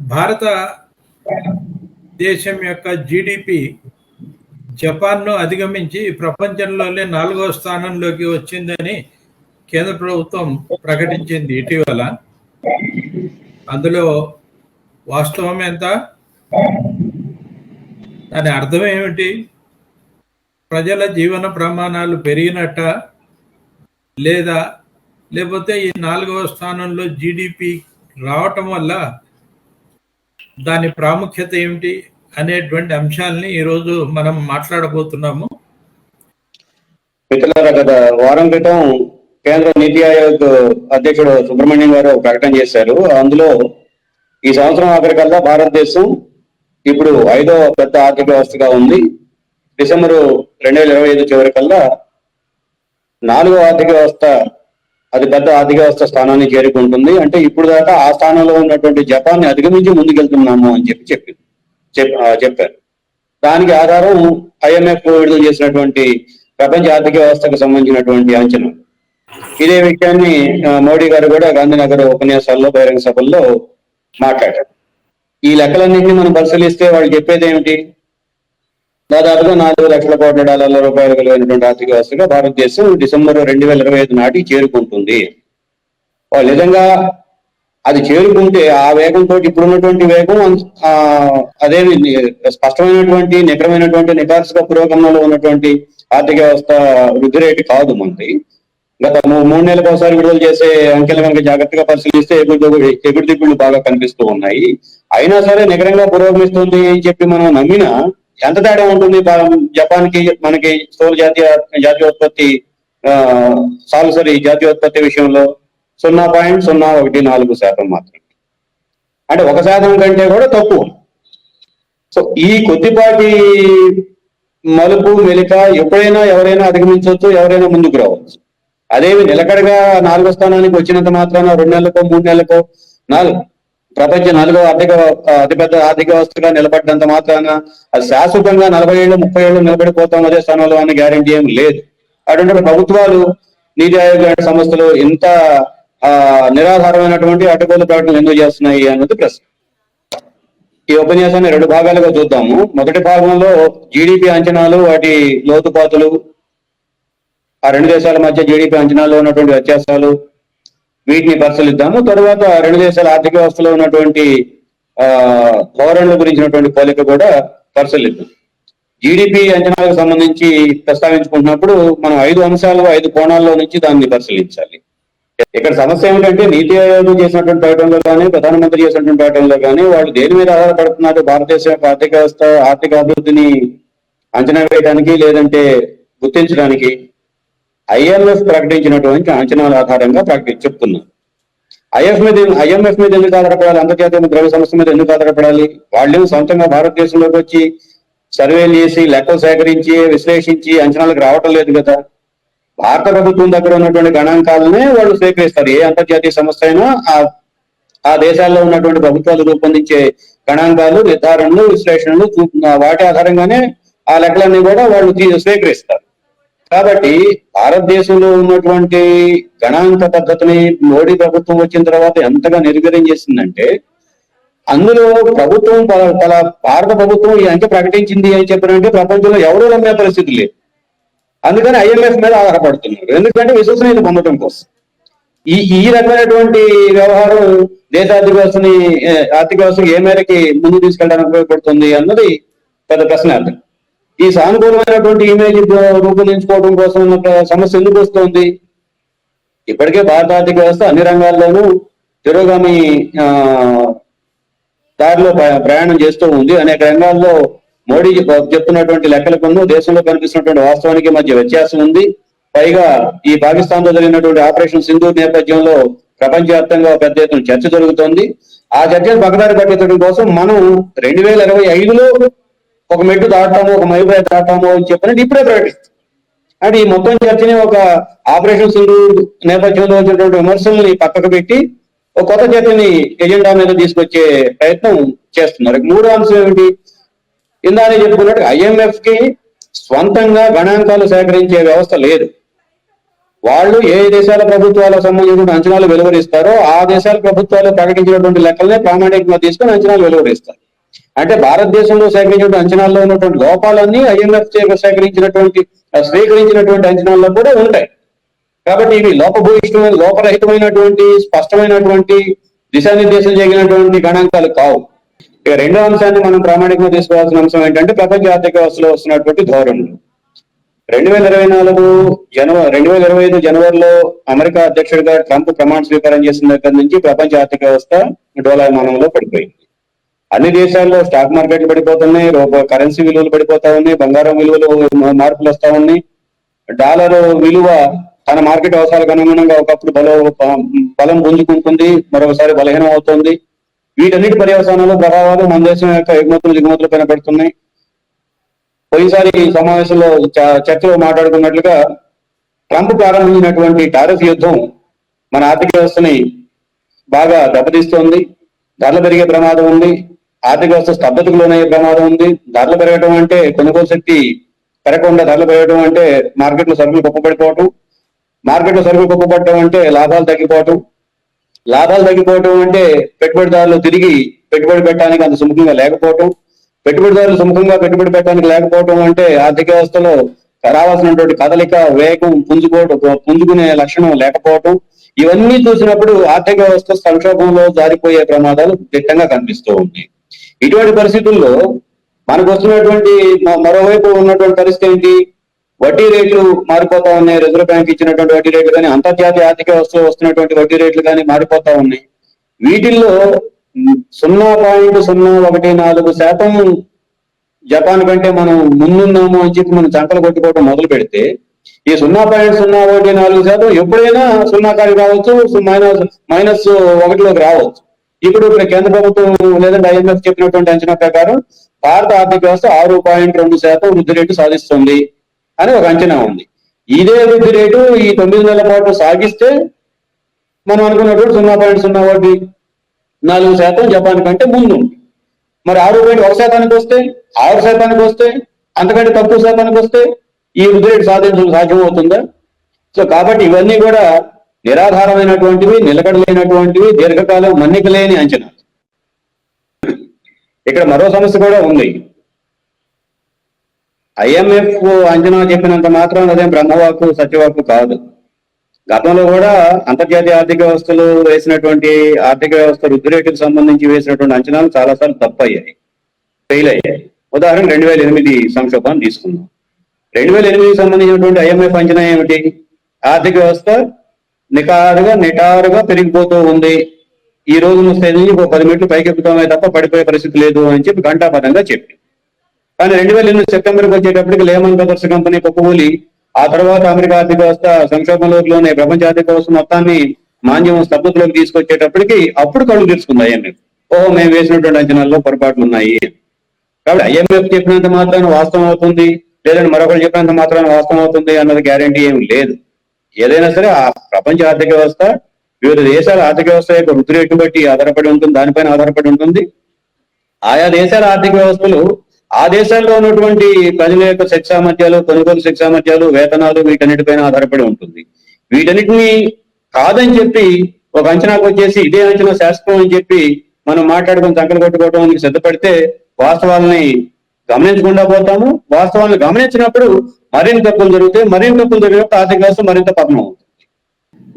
భారత దేశం యొక్క జీడిపి జపాన్ను అధిగమించి ప్రపంచంలోనే 4వ స్థానంలోకి వచ్చిందని కేంద్ర ప్రభుత్వం ప్రకటించింది ఇటీవల. అందులో వాస్తవం ఎంత? దాని అర్థం ఏమిటి? ప్రజల జీవన ప్రమాణాలు పెరిగినట్ట, లేకపోతే ఈ 4వ స్థానంలో జీడిపి రావటం వల్ల దాని ప్రాముఖ్యత ఏమిటి అనేటువంటి అంశాలని ఈరోజు మనం మాట్లాడబోతున్నాము. మిత్రులారా, గత వారం క్రితం కేంద్ర నీతి ఆయోగ్ అధ్యక్షుడు సుబ్రహ్మణ్యం గారు ప్రకటన చేశారు. అందులో ఈ సంవత్సరం ఆఖరికల్లా భారతదేశం ఇప్పుడు 5వ పెద్ద ఆర్థిక వ్యవస్థగా ఉంది. డిసెంబరు 2025 చివరికల్లా 4వ ఆర్థిక వ్యవస్థ, అది పెద్ద ఆర్థిక వ్యవస్థ స్థానాన్ని చేరుకుంటుంది. అంటే ఇప్పుడు దాకా ఆ స్థానంలో ఉన్నటువంటి జపాన్ని అధిగమించి ముందుకెళ్తున్నాము అని చెప్పారు. దానికి ఆధారం IMF విడుదల చేసినటువంటి ప్రపంచ ఆర్థిక వ్యవస్థకు సంబంధించినటువంటి అంచనా. ఇదే విషయాన్ని మోడీ గారు కూడా గాంధీనగర్ ఉపన్యాసాల్లో, బహిరంగ సభల్లో మాట్లాడారు. ఈ లెక్కలన్నింటినీ మనం పరిశీలిస్తే వాళ్ళు చెప్పేది ఏమిటి? దాదాపుగా 4 లక్షల కోట్ల డాలర్ల రూపాయలు కలిగినటువంటి ఆర్థిక వ్యవస్థగా భారతదేశం డిసెంబర్ 2025 నాటికి చేరుకుంటుంది. వాళ్ళు నిజంగా అది చేరుకుంటే ఆ వేగంతో ఇప్పుడున్నటువంటి వేగం అదేమి స్పష్టమైనటువంటి నికరమైనటువంటి నికార్సుగా పురోగమనంలో ఉన్నటువంటి ఆర్థిక వ్యవస్థ వృద్ధి రేటు కాదు మనది. గత 3 నెలలకు ఒకసారి విడుదల చేసే అంకెలు కనుక జాగ్రత్తగా పరిశీలిస్తే ఎగుడు దిగుళ్ళు బాగా కనిపిస్తూ ఉన్నాయి. అయినా సరే నికరంగా పురోగమిస్తుంది అని చెప్పి మనం నమ్మినా ఎంత తేడా ఉంటుంది జపాన్ కి మనకి స్థూల జాతీయోత్పత్తి జాతీయోత్పత్తి విషయంలో 0.014% మాత్రమే. అంటే 1% కంటే కూడా తక్కువ. సో ఈ కొద్దిపాటి మలుపు మెలిక ఎప్పుడైనా ఎవరైనా అధిగమించవచ్చు, ఎవరైనా ముందుకు రావచ్చు. అదేమి నిలకడగా 4వ స్థానానికి వచ్చినంత మాత్రాన 2 నెలలకో 3 నెలలకో ప్రపంచ 4వ అతిపెద్ద ఆర్థిక వ్యవస్థగా నిలబడ్డంత మాత్రాన అది శాశ్వతంగా 40 ఏళ్ళు 30 ఏళ్ళు నిలబడిపోతాం అదే స్థానంలో అన్న గ్యారంటీ ఏం లేదు. అటువంటి ప్రభుత్వాలు, నీతి ఆయోగ్ లాంటి సంస్థలు ఇంత నిరాధారమైనటువంటి అడ్డగోలు ప్రకటనలు ఎందుకు చేస్తున్నాయి అన్నది ప్రశ్న. ఈ ఉపన్యాసాన్ని 2 భాగాలుగా చూద్దాము. మొదటి భాగంలో జీడిపి అంచనాలు, వాటి లోతుపాతులు, ఆ 2 దేశాల మధ్య జీడిపి అంచనాల్లో ఉన్నటువంటి వ్యత్యాసాలు, వీటిని పరిశీలిద్దాము. తర్వాత 2 దేశాల ఆర్థిక వ్యవస్థలో ఉన్నటువంటి ధోరణుల గురించినటువంటి పోలిక కూడా పరిశీలిద్దాం. జీడిపి అంచనాలకు సంబంధించి ప్రస్తావించుకుంటున్నప్పుడు మనం 5 అంశాలు, 5 కోణాల్లో నుంచి దాన్ని పరిశీలించాలి. ఇక్కడ సమస్య ఏమిటంటే నీతి ఆయోగ్ చేసినటువంటి ప్రకటనలో కానీ, ప్రధానమంత్రి చేసినటువంటి ప్రకటనలో కానీ వాళ్ళు దేని మీద ఆధారపడుతున్నారు? భారతదేశం యొక్క ఆర్థిక వ్యవస్థ, ఆర్థిక అభివృద్ధిని అంచనా వేయడానికి లేదంటే గుర్తించడానికి IMF ప్రకటించినటువంటి అంచనాల ఆధారంగా చెప్తున్నారు. IMF మీద ఎందుకు ఆధారపడాలి? అంతర్జాతీయ ద్రవ్య సంస్థ మీద ఎందుకు ఆధారపడాలి? వాళ్ళు సొంతంగా భారతదేశంలోకి వచ్చి సర్వేలు చేసి, లెక్కలు సేకరించి, విశ్లేషించి అంచనాలకు రావటం లేదు కదా. భారత ప్రభుత్వం దగ్గర ఉన్నటువంటి గణాంకాలనే వాళ్ళు స్వీకరిస్తారు. ఏ అంతర్జాతీయ సంస్థ అయినా ఆ దేశాల్లో ఉన్నటువంటి ప్రభుత్వాలు రూపొందించే గణాంకాలు, నిర్ధారణలు, విశ్లేషణలు వాటి ఆధారంగానే ఆ లెక్కలన్నీ కూడా వాళ్ళు స్వీకరిస్తారు. కాబట్టి భారతదేశంలో ఉన్నటువంటి గణాంక పద్ధతిని మోడీ ప్రభుత్వం వచ్చిన తర్వాత ఎంతగా నిర్వీర్యం చేసిందంటే, అందులో ప్రభుత్వం భారత ప్రభుత్వం ఈ అంకె ప్రకటించింది అని చెప్పినంటే ప్రపంచంలో ఎవరూ నమ్మే పరిస్థితి లేదు. అందుకని IMF మీద ఆధారపడుతున్నారు. ఎందుకంటే విశ్వసనీయత పొందడం కోసం. ఈ రకమైనటువంటి వ్యవహారం దేశ ఆర్థిక వ్యవస్థని ఏ మేరకి ముందు తీసుకెళ్ళడానికి ఉపయోగపడుతుంది అన్నది పెద్ద ప్రశ్నార్థం. ఈ సానుకూలమైనటువంటి ఇమేజ్ రూపొందించుకోవడం కోసం ఉన్న సమస్య ఎందుకు వస్తుంది? ఇప్పటికే భారత ఆర్థిక వ్యవస్థ అన్ని రంగాల్లోనూ తిరోగామి దారిలో ప్రయాణం చేస్తూ ఉంది. అనేక రంగాల్లో మోడీ చెప్తున్నటువంటి లెక్కలకు దేశంలో కనిపిస్తున్నటువంటి వాస్తవానికి మధ్య వ్యత్యాసం ఉంది. పైగా ఈ పాకిస్తాన్ తో జరిగినటువంటి ఆపరేషన్ సింధూర్ నేపథ్యంలో ప్రపంచవ్యాప్తంగా పెద్ద ఎత్తున చర్చ జరుగుతోంది. ఆ చర్చను పక్కదారి పట్టించడం కోసం మనం 2025లో ఒక మెట్టు దాటాము, ఒక మైలురాయి దాటాము అని చెప్పినట్టు ఇప్పుడే ప్రకటిస్తాం. అంటే ఈ మొత్తం చర్చని ఒక ఆపరేషన్ సింధూర్ నేపథ్యంలో వచ్చినటువంటి విమర్శల్ని పక్కకు పెట్టి ఒక కొత్త చర్చని ఎజెండా మీద తీసుకొచ్చే ప్రయత్నం చేస్తున్నారు. 3వ అంశం ఏమిటి? ఇందానే చెప్పుకున్నట్టు IMF కి స్వంతంగా గణాంకాలు సేకరించే వ్యవస్థ లేదు. వాళ్ళు ఏ దేశాల ప్రభుత్వాలకు సంబంధించిన అంచనాలు వెలువరిస్తారో ఆ దేశాల ప్రభుత్వాలు ప్రకటించినటువంటి లెక్కలనే ప్రామాణికంగా తీసుకొని అంచనాలు వెలువరిస్తారు. అంటే భారతదేశంలో సేకరించిన అంచనాల్లో ఉన్నటువంటి లోపాలన్నీ IMF స్వీకరించినటువంటి అంచనాల్లో కూడా ఉంటాయి. కాబట్టి ఇవి లోపరహితమైనటువంటి స్పష్టమైనటువంటి దిశానిర్దేశం చేయగలిగినటువంటి గణాంకాలు కావు. ఇక రెండో అంశాన్ని మనం ప్రామాణికంగా తీసుకోవాల్సిన అంశం ఏంటంటే ప్రపంచ ఆర్థిక వ్యవస్థలో వస్తున్నటువంటి ధోరణులు. 2025 జనవరిలో అమెరికా అధ్యక్షుడిగా ట్రంప్ ప్రమాణ స్వీకారం చేసిన దగ్గర నుంచి ప్రపంచ ఆర్థిక వ్యవస్థ డోలాయమానంలో పడిపోయింది. అన్ని దేశాల్లో స్టాక్ మార్కెట్లు పడిపోతున్నాయి, కరెన్సీ విలువలు పడిపోతా ఉన్నాయి, బంగారం విలువలు మార్పులు వస్తా ఉన్నాయి, డాలర్ విలువ తన మార్కెట్ అవసరాలకు అనుగుణంగా ఒకప్పుడు బలం పుంజుకుంటుంది, మరొకసారి బలహీనం అవుతుంది. వీటన్నిటి పర్యవసానాలు ప్రభావాలు మన దేశం యొక్క ఎగుమతులు దిగుమతులు పైన పడుతున్నాయి. పోయినసారి సమావేశంలో చర్చలో మాట్లాడుకున్నట్లుగా ట్రంప్ ప్రారంభించినటువంటి టారిఫ్ యుద్ధం మన ఆర్థిక వ్యవస్థని బాగా దెబ్బతీస్తోంది. ధరలు పెరిగే ప్రమాదం ఉంది, ఆర్థిక వ్యవస్థ స్తబ్దతకు లోనయ్యే ప్రమాదం ఉంది. ధరలు పెరగడం అంటే కొనుగోలు శక్తి పెరగకుండా ధరలు పెరగడం అంటే మార్కెట్లో సరుకులు కుప్పబడిపోవటం, మార్కెట్లో సరుకులు కుప్పబడటం అంటే లాభాలు తగ్గిపోవటం అంటే పెట్టుబడిదారులు తిరిగి పెట్టుబడి పెట్టడానికి అంత సుముఖంగా లేకపోవటం, పెట్టుబడిదారులు సుముఖంగా పెట్టుబడి పెట్టడానికి లేకపోవటం అంటే ఆర్థిక వ్యవస్థలో రావాల్సినటువంటి కదలిక, వేగం, పుంజుకునే లక్షణం లేకపోవటం. ఇవన్నీ చూసినప్పుడు ఆర్థిక వ్యవస్థ సంక్షోభంలో జారిపోయే ప్రమాదాలు దిట్టంగా కనిపిస్తూ ఉన్నాయి. ఇటువంటి పరిస్థితుల్లో మనకు వస్తున్నటువంటి మరోవైపు ఉన్నటువంటి పరిస్థితి ఏంటి? వడ్డీ రేట్లు మారిపోతా ఉన్నాయి. రిజర్వ్ బ్యాంక్ ఇచ్చినటువంటి వడ్డీ రేట్లు కానీ, అంతర్జాతీయ ఆర్థిక వ్యవస్థలో వస్తున్నటువంటి వడ్డీ రేట్లు కానీ మారిపోతా ఉన్నాయి. వీటిల్లో 0.014% జపాన్ కంటే మనం ముందున్నాము అని చెప్పి మనం చంకలు కొట్టుకోవడం మొదలు పెడితే ఈ 0.014% ఎప్పుడైనా సున్నాకాడికి రావచ్చు, -1లోకి రావచ్చు. ఇప్పుడు కేంద్ర ప్రభుత్వం లేదంటే IMF చెప్పినటువంటి అంచనా ప్రకారం భారత ఆర్థిక వ్యవస్థ 6.2% వృద్ధి రేటు సాధిస్తుంది అని ఒక అంచనా ఉంది. ఇదే వృద్ధి రేటు ఈ 9 నెలల పాటు సాగిస్తే మనం అనుకున్నటువంటి 0.014% జపాన్ కంటే ముందు. మరి 6.1% వస్తే, 6% వస్తే, అంతకంటే తక్కువ శాతానికి వస్తే ఈ వృద్ధి రేటు సాధించడం సాధ్యమవుతుందా? సో కాబట్టి ఇవన్నీ కూడా నిరాధారమైనటువంటివి, నిలకడలేనటువంటివి, దీర్ఘకాలం మన్నిక లేని అంచనా. ఇక్కడ మరో సమస్య కూడా ఉంది. IMF అంచనా చెప్పినంత మాత్రం అదేం బ్రహ్మవాక్కు సత్యవాక్కు కాదు. గతంలో కూడా అంతర్జాతీయ ఆర్థిక వ్యవస్థలు వేసినటువంటి ఆర్థిక వ్యవస్థ వృద్ధి రేటుకు సంబంధించి వేసినటువంటి అంచనాలు చాలాసార్లు తప్పయ్యాయి, ఫెయిల్ అయ్యాయి. ఉదాహరణ 2008 సంక్షోభాన్ని తీసుకున్నాం. 2008 సంబంధించినటువంటి IMF అంచనా ఏమిటి? ఆర్థిక వ్యవస్థ నిటారుగా పెరిగిపోతూ ఉంది, ఈ రోజు స్థాయి నుంచి 10 మెట్లు పైకెక్కుతామే తప్ప పడిపోయే పరిస్థితి లేదు అని చెప్పి ఘంటాపథంగా చెప్పి, కానీ 2008 సెప్టెంబర్కి వచ్చేటప్పటికి లేమన్ బ్రదర్స్ కంపెనీ కుప్పకూలి ఆ తర్వాత అమెరికా ఆర్థిక వ్యవస్థ సంక్షోభంలోనే ప్రపంచ ఆర్థిక వ్యవస్థ మొత్తాన్ని మాంద్యం స్తబ్దతలోకి తీసుకొచ్చేటప్పటికి అప్పుడు కళ్ళు తెరుచుకుంది IMF. మేము వేసినటువంటి అంచనాల్లో పొరపాట్లు ఉన్నాయి. కాబట్టి IMF చెప్పినంత మాత్రాన వాస్తవం అవుతుంది, లేదంటే మరొకరు చెప్పినంత మాత్రాన వాస్తవం అవుతుంది అన్నది గ్యారంటీ ఏమి లేదు. ఏదైనా సరే ఆ ప్రపంచ ఆర్థిక వ్యవస్థ వివిధ దేశాల ఆర్థిక వ్యవస్థ యొక్క వృద్ధి రేటును బట్టి ఆధారపడి ఉంటుంది, దానిపైన ఆధారపడి ఉంటుంది. ఆయా దేశాల ఆర్థిక వ్యవస్థలు ఆ దేశాల్లో ఉన్నటువంటి ప్రజల యొక్క శక్తి సామర్థ్యాలు, కొనుగోలు శక్తి సామర్థ్యాలు, వేతనాలు, వీటన్నిటిపైన ఆధారపడి ఉంటుంది. వీటన్నిటిని కాదని చెప్పి ఒక అంచనాకు వచ్చేసి ఇదే అంచనా శాస్త్రం అని చెప్పి మనం మాట్లాడుకుని సంకలు కొట్టుకోవడానికి సిద్ధపడితే వాస్తవాలని గమనించకుండా పోతాము. వాస్తవాలను గమనించినప్పుడు మరిన్ని తప్పులు జరుగుతాయి, జరిగినప్పుడు ఆర్థిక వ్యవస్థ మరింత పతనం అవుతుంది.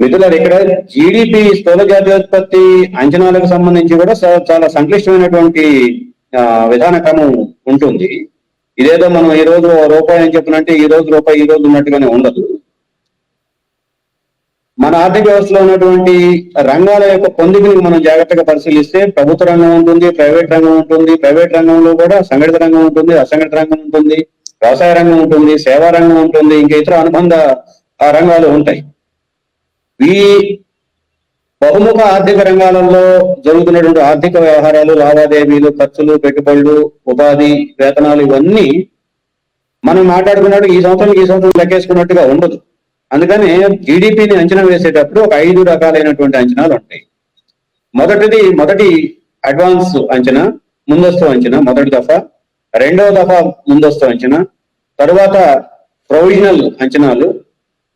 మిత్రులారు, ఇక్కడ GDP స్థూల జాతీయోత్పత్తి అంచనాలకు సంబంధించి కూడా చాలా సంక్లిష్టమైనటువంటి విధాన క్రమం ఉంటుంది. ఇదేదో మనం ఈ రోజు రూపాయి అని చెప్పినంటే ఈ రోజు రూపాయి ఈ రోజు ఉన్నట్టుగానే ఉండదు. మన ఆర్థిక వ్యవస్థలో ఉన్నటువంటి రంగాల యొక్క పొందికని మనం జాగ్రత్తగా పరిశీలిస్తే ప్రభుత్వ రంగం ఉంటుంది, ప్రైవేట్ రంగం ఉంటుంది. ప్రైవేట్ రంగంలో కూడా సంఘటిత రంగం ఉంటుంది, అసంఘటిత రంగం ఉంటుంది, వ్యవసాయ రంగం ఉంటుంది, సేవా రంగం ఉంటుంది, ఇంకా ఇతర అనుబంధ రంగాలు ఉంటాయి. ఈ బహుముఖ ఆర్థిక రంగాలలో జరుగుతున్నటువంటి ఆర్థిక వ్యవహారాలు, లావాదేవీలు, ఖర్చులు, పెట్టుబడులు, ఉపాధి, వేతనాలు ఇవన్నీ మనం మాట్లాడుకున్నట్టు ఈ సంవత్సరం లెక్కేసుకున్నట్టుగా ఉండదు. అందుకని GDPని అంచనా వేసేటప్పుడు ఒక 5 రకాలైనటువంటి అంచనాలు ఉంటాయి. మొదటి అడ్వాన్స్ అంచనా, ముందస్తు అంచనా మొదటి దఫా. రెండవ దఫా ముందస్తు అంచనా, తర్వాత ప్రొవిజనల్ అంచనాలు,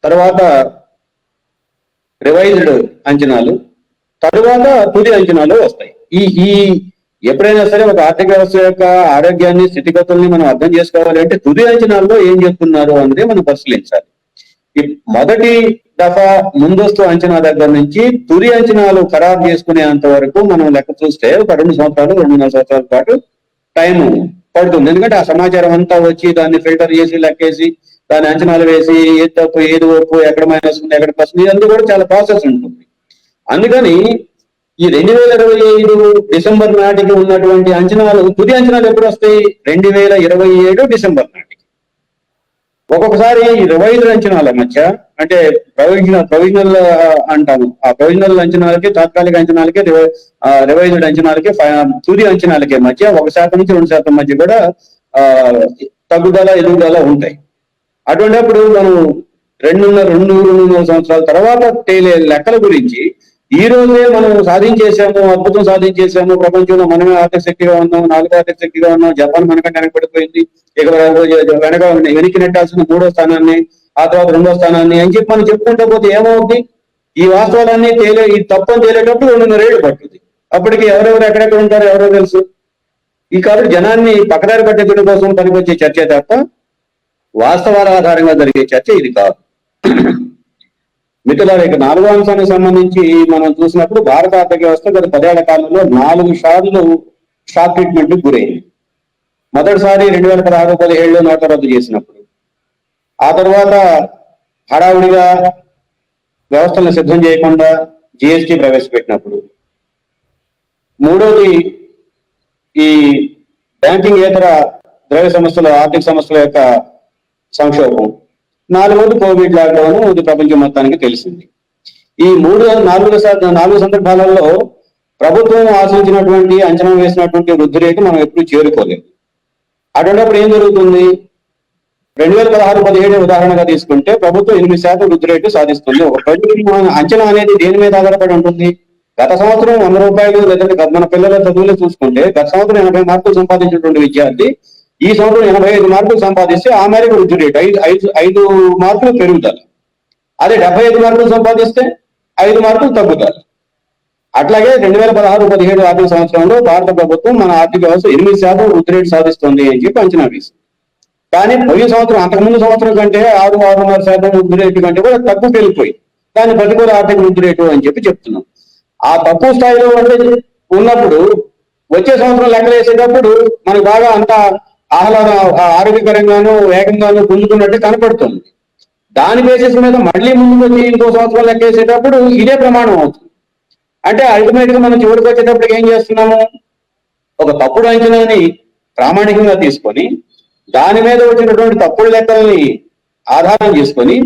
తర్వాత రివైజ్డ్ అంచనాలు, తరువాత తుది అంచనాలు వస్తాయి. ఈ ఈ ఎప్పుడైనా సరే ఒక ఆర్థిక వ్యవస్థ యొక్క ఆరోగ్యాన్ని, స్థితిగతుల్ని మనం అర్థం చేసుకోవాలి అంటే తుది అంచనాల్లో ఏం చెప్తున్నారు అనేది మనం పరిశీలించాలి. ఈ మొదటి దఫా ముందస్తు అంచనా దగ్గర నుంచి తుది అంచనాలు ఖరారు చేసుకునేంత వరకు మనం లెక్క చూస్తే ఒక 2 సంవత్సరాలు, 2.5 సంవత్సరాల పాటు టైం పడుతుంది. ఎందుకంటే ఆ సమాచారం అంతా వచ్చి దాన్ని ఫిల్టర్ చేసి లెక్కేసి దాని అంచనాలు వేసి ఏది తప్పు, ఏది ఒప్పు, ఎక్కడ మైనస్ ఉంది, ఎక్కడ ప్లస్, ఇదంతా కూడా చాలా ప్రాసెస్ ఉంటుంది. అందుకని ఈ 2025 డిసెంబర్ నాటికి ఉన్నటువంటి అంచనాలు, తుది అంచనాలు ఎప్పుడు వస్తాయి? 2027 డిసెంబర్ నాటికి. ఒక్కొక్కసారి ఈ రివైజ్డ్ అంచనాల మధ్య, అంటే ప్రొవిజనల్ అంటాము, ఆ ప్రొవిజనల్ అంచనాలకి, తాత్కాలిక అంచనాలకి, రివైజ్డ్ అంచనాలకి, తుది అంచనాలకి మధ్య 1% నుంచి 2% మధ్య కూడా తగ్గుదల, ఎదుగుదల ఉంటాయి. అటువంటిప్పుడు మనం 2.5 సంవత్సరాల తర్వాత తేలే లెక్కల గురించి ఈ రోజే మనం సాధించేసాము, అద్భుతం సాధించేసాము, ప్రపంచంలో మనమే ఆర్థిక శక్తిగా ఉన్నాం, 4వ ఆర్థిక శక్తిగా ఉన్నాం, జపాన్ మనకంటే వెనకబడిపోయింది, ఇక వెనక్కి నెట్టాల్సిన 3వ స్థానాన్ని, ఆ తర్వాత 2వ స్థానాన్ని అని చెప్పి మనం చెప్పుకుంటూ పోతే ఏమవుద్ది? ఈ వాస్తవాలన్నీ ఈ తప్పని తేలేటప్పుడు 2.5 ఏళ్ళు పట్టుద్ది. అప్పటికి ఎవరెవరు ఎక్కడెక్కడ ఉంటారో ఎవరో తెలుసు. ఈ కాబట్టి జనాన్ని పక్కదారి పట్టించడం కోసం పనికొచ్చే చర్చ తప్ప వాస్తవాల ఆధారంగా జరిగే చర్చ ఇది కాదు. మిత్రులారా, ఇక 4వ అంశానికి సంబంధించి మనం చూసినప్పుడు భారత ఆర్థిక వ్యవస్థ గత 10 ఏళ్ల కాలంలో 4 సార్లు షాక్ ట్రీట్మెంట్ గురైంది. మొదటిసారి 2016-17 నోట్ల రద్దు చేసినప్పుడు, ఆ తర్వాత హడావుడిగా వ్యవస్థలను సిద్ధం చేయకుండా జిఎస్టీ ప్రవేశపెట్టినప్పుడు, మూడోది ఈ బ్యాంకింగ్ ఏతర ద్రవ్య సంస్థల, ఆర్థిక సంస్థల యొక్క సంక్షోభం, 4వది కోవిడ్ లాక్డౌన్. ఇది ప్రపంచం మొత్తానికి తెలిసింది. ఈ 4 సందర్భాలలో ప్రభుత్వం ఆశించినటువంటి, అంచనా వేసినటువంటి వృద్ధి రేటు మనం ఎప్పుడు చేరుకోలేదు. అటువంటిప్పుడు ఏం జరుగుతుంది? 2016-17 ఉదాహరణగా తీసుకుంటే ప్రభుత్వం 8% వృద్ధి రేటు సాధిస్తుంది. ఒక ప్రభుత్వం అంచనా అనేది దేని మీద ఆధారపడి ఉంటుంది? గత సంవత్సరం 100 రూపాయలు, లేదంటే మన పిల్లల చదువులు చూసుకుంటే గత సంవత్సరం 80 మార్కులు సంపాదించినటువంటి విద్యార్థి ఈ సంవత్సరం 85 మార్కులు సంపాదిస్తే ఆ మేరకు వృద్ధి రేటు 5 మార్కులు పెరుగుతారు. అదే 75 మార్కులు సంపాదిస్తే 5 మార్కులు తగ్గుతారు. అట్లాగే 2016-17 ఆర్థిక సంవత్సరంలో భారత ప్రభుత్వం మన ఆర్థిక వ్యవస్థ 8% వృద్ధి రేటు సాధిస్తుంది అని చెప్పి అంచనా వేసింది. కానీ పోయిన సంవత్సరం, అంతకుముందు సంవత్సరం కంటే 6-6.5% వృద్ధి రేటు కంటే కూడా తక్కువ పెరిగిపోయింది. దాన్ని ప్రతికూల ఆర్థిక వృద్ధి రేటు అని చెప్పి చెప్తున్నాం. ఆ తక్కువ స్థాయిలో ఉన్నప్పుడు వచ్చే సంవత్సరం లెక్కలేసేటప్పుడు మనకు బాగా అంత ఆరోగ్యకరంగాను, వేగంగాను పుంజుకున్నట్టు కనపడుతుంది. దాని బేసిస్ మీద మళ్ళీ ముందుకు వచ్చి ఇంకో సంవత్సరం లెక్కేసేటప్పుడు ఇదే ప్రమాణం అవుతుంది. అంటే అల్టిమేట్ గా మనం చివరికి వచ్చేటప్పటికి ఏం చేస్తున్నాము? ఒక తప్పుడు అంచనాని ప్రామాణికంగా తీసుకొని దాని మీద వచ్చినటువంటి తప్పుడు లెక్కల్ని ఆధారం చేసుకొని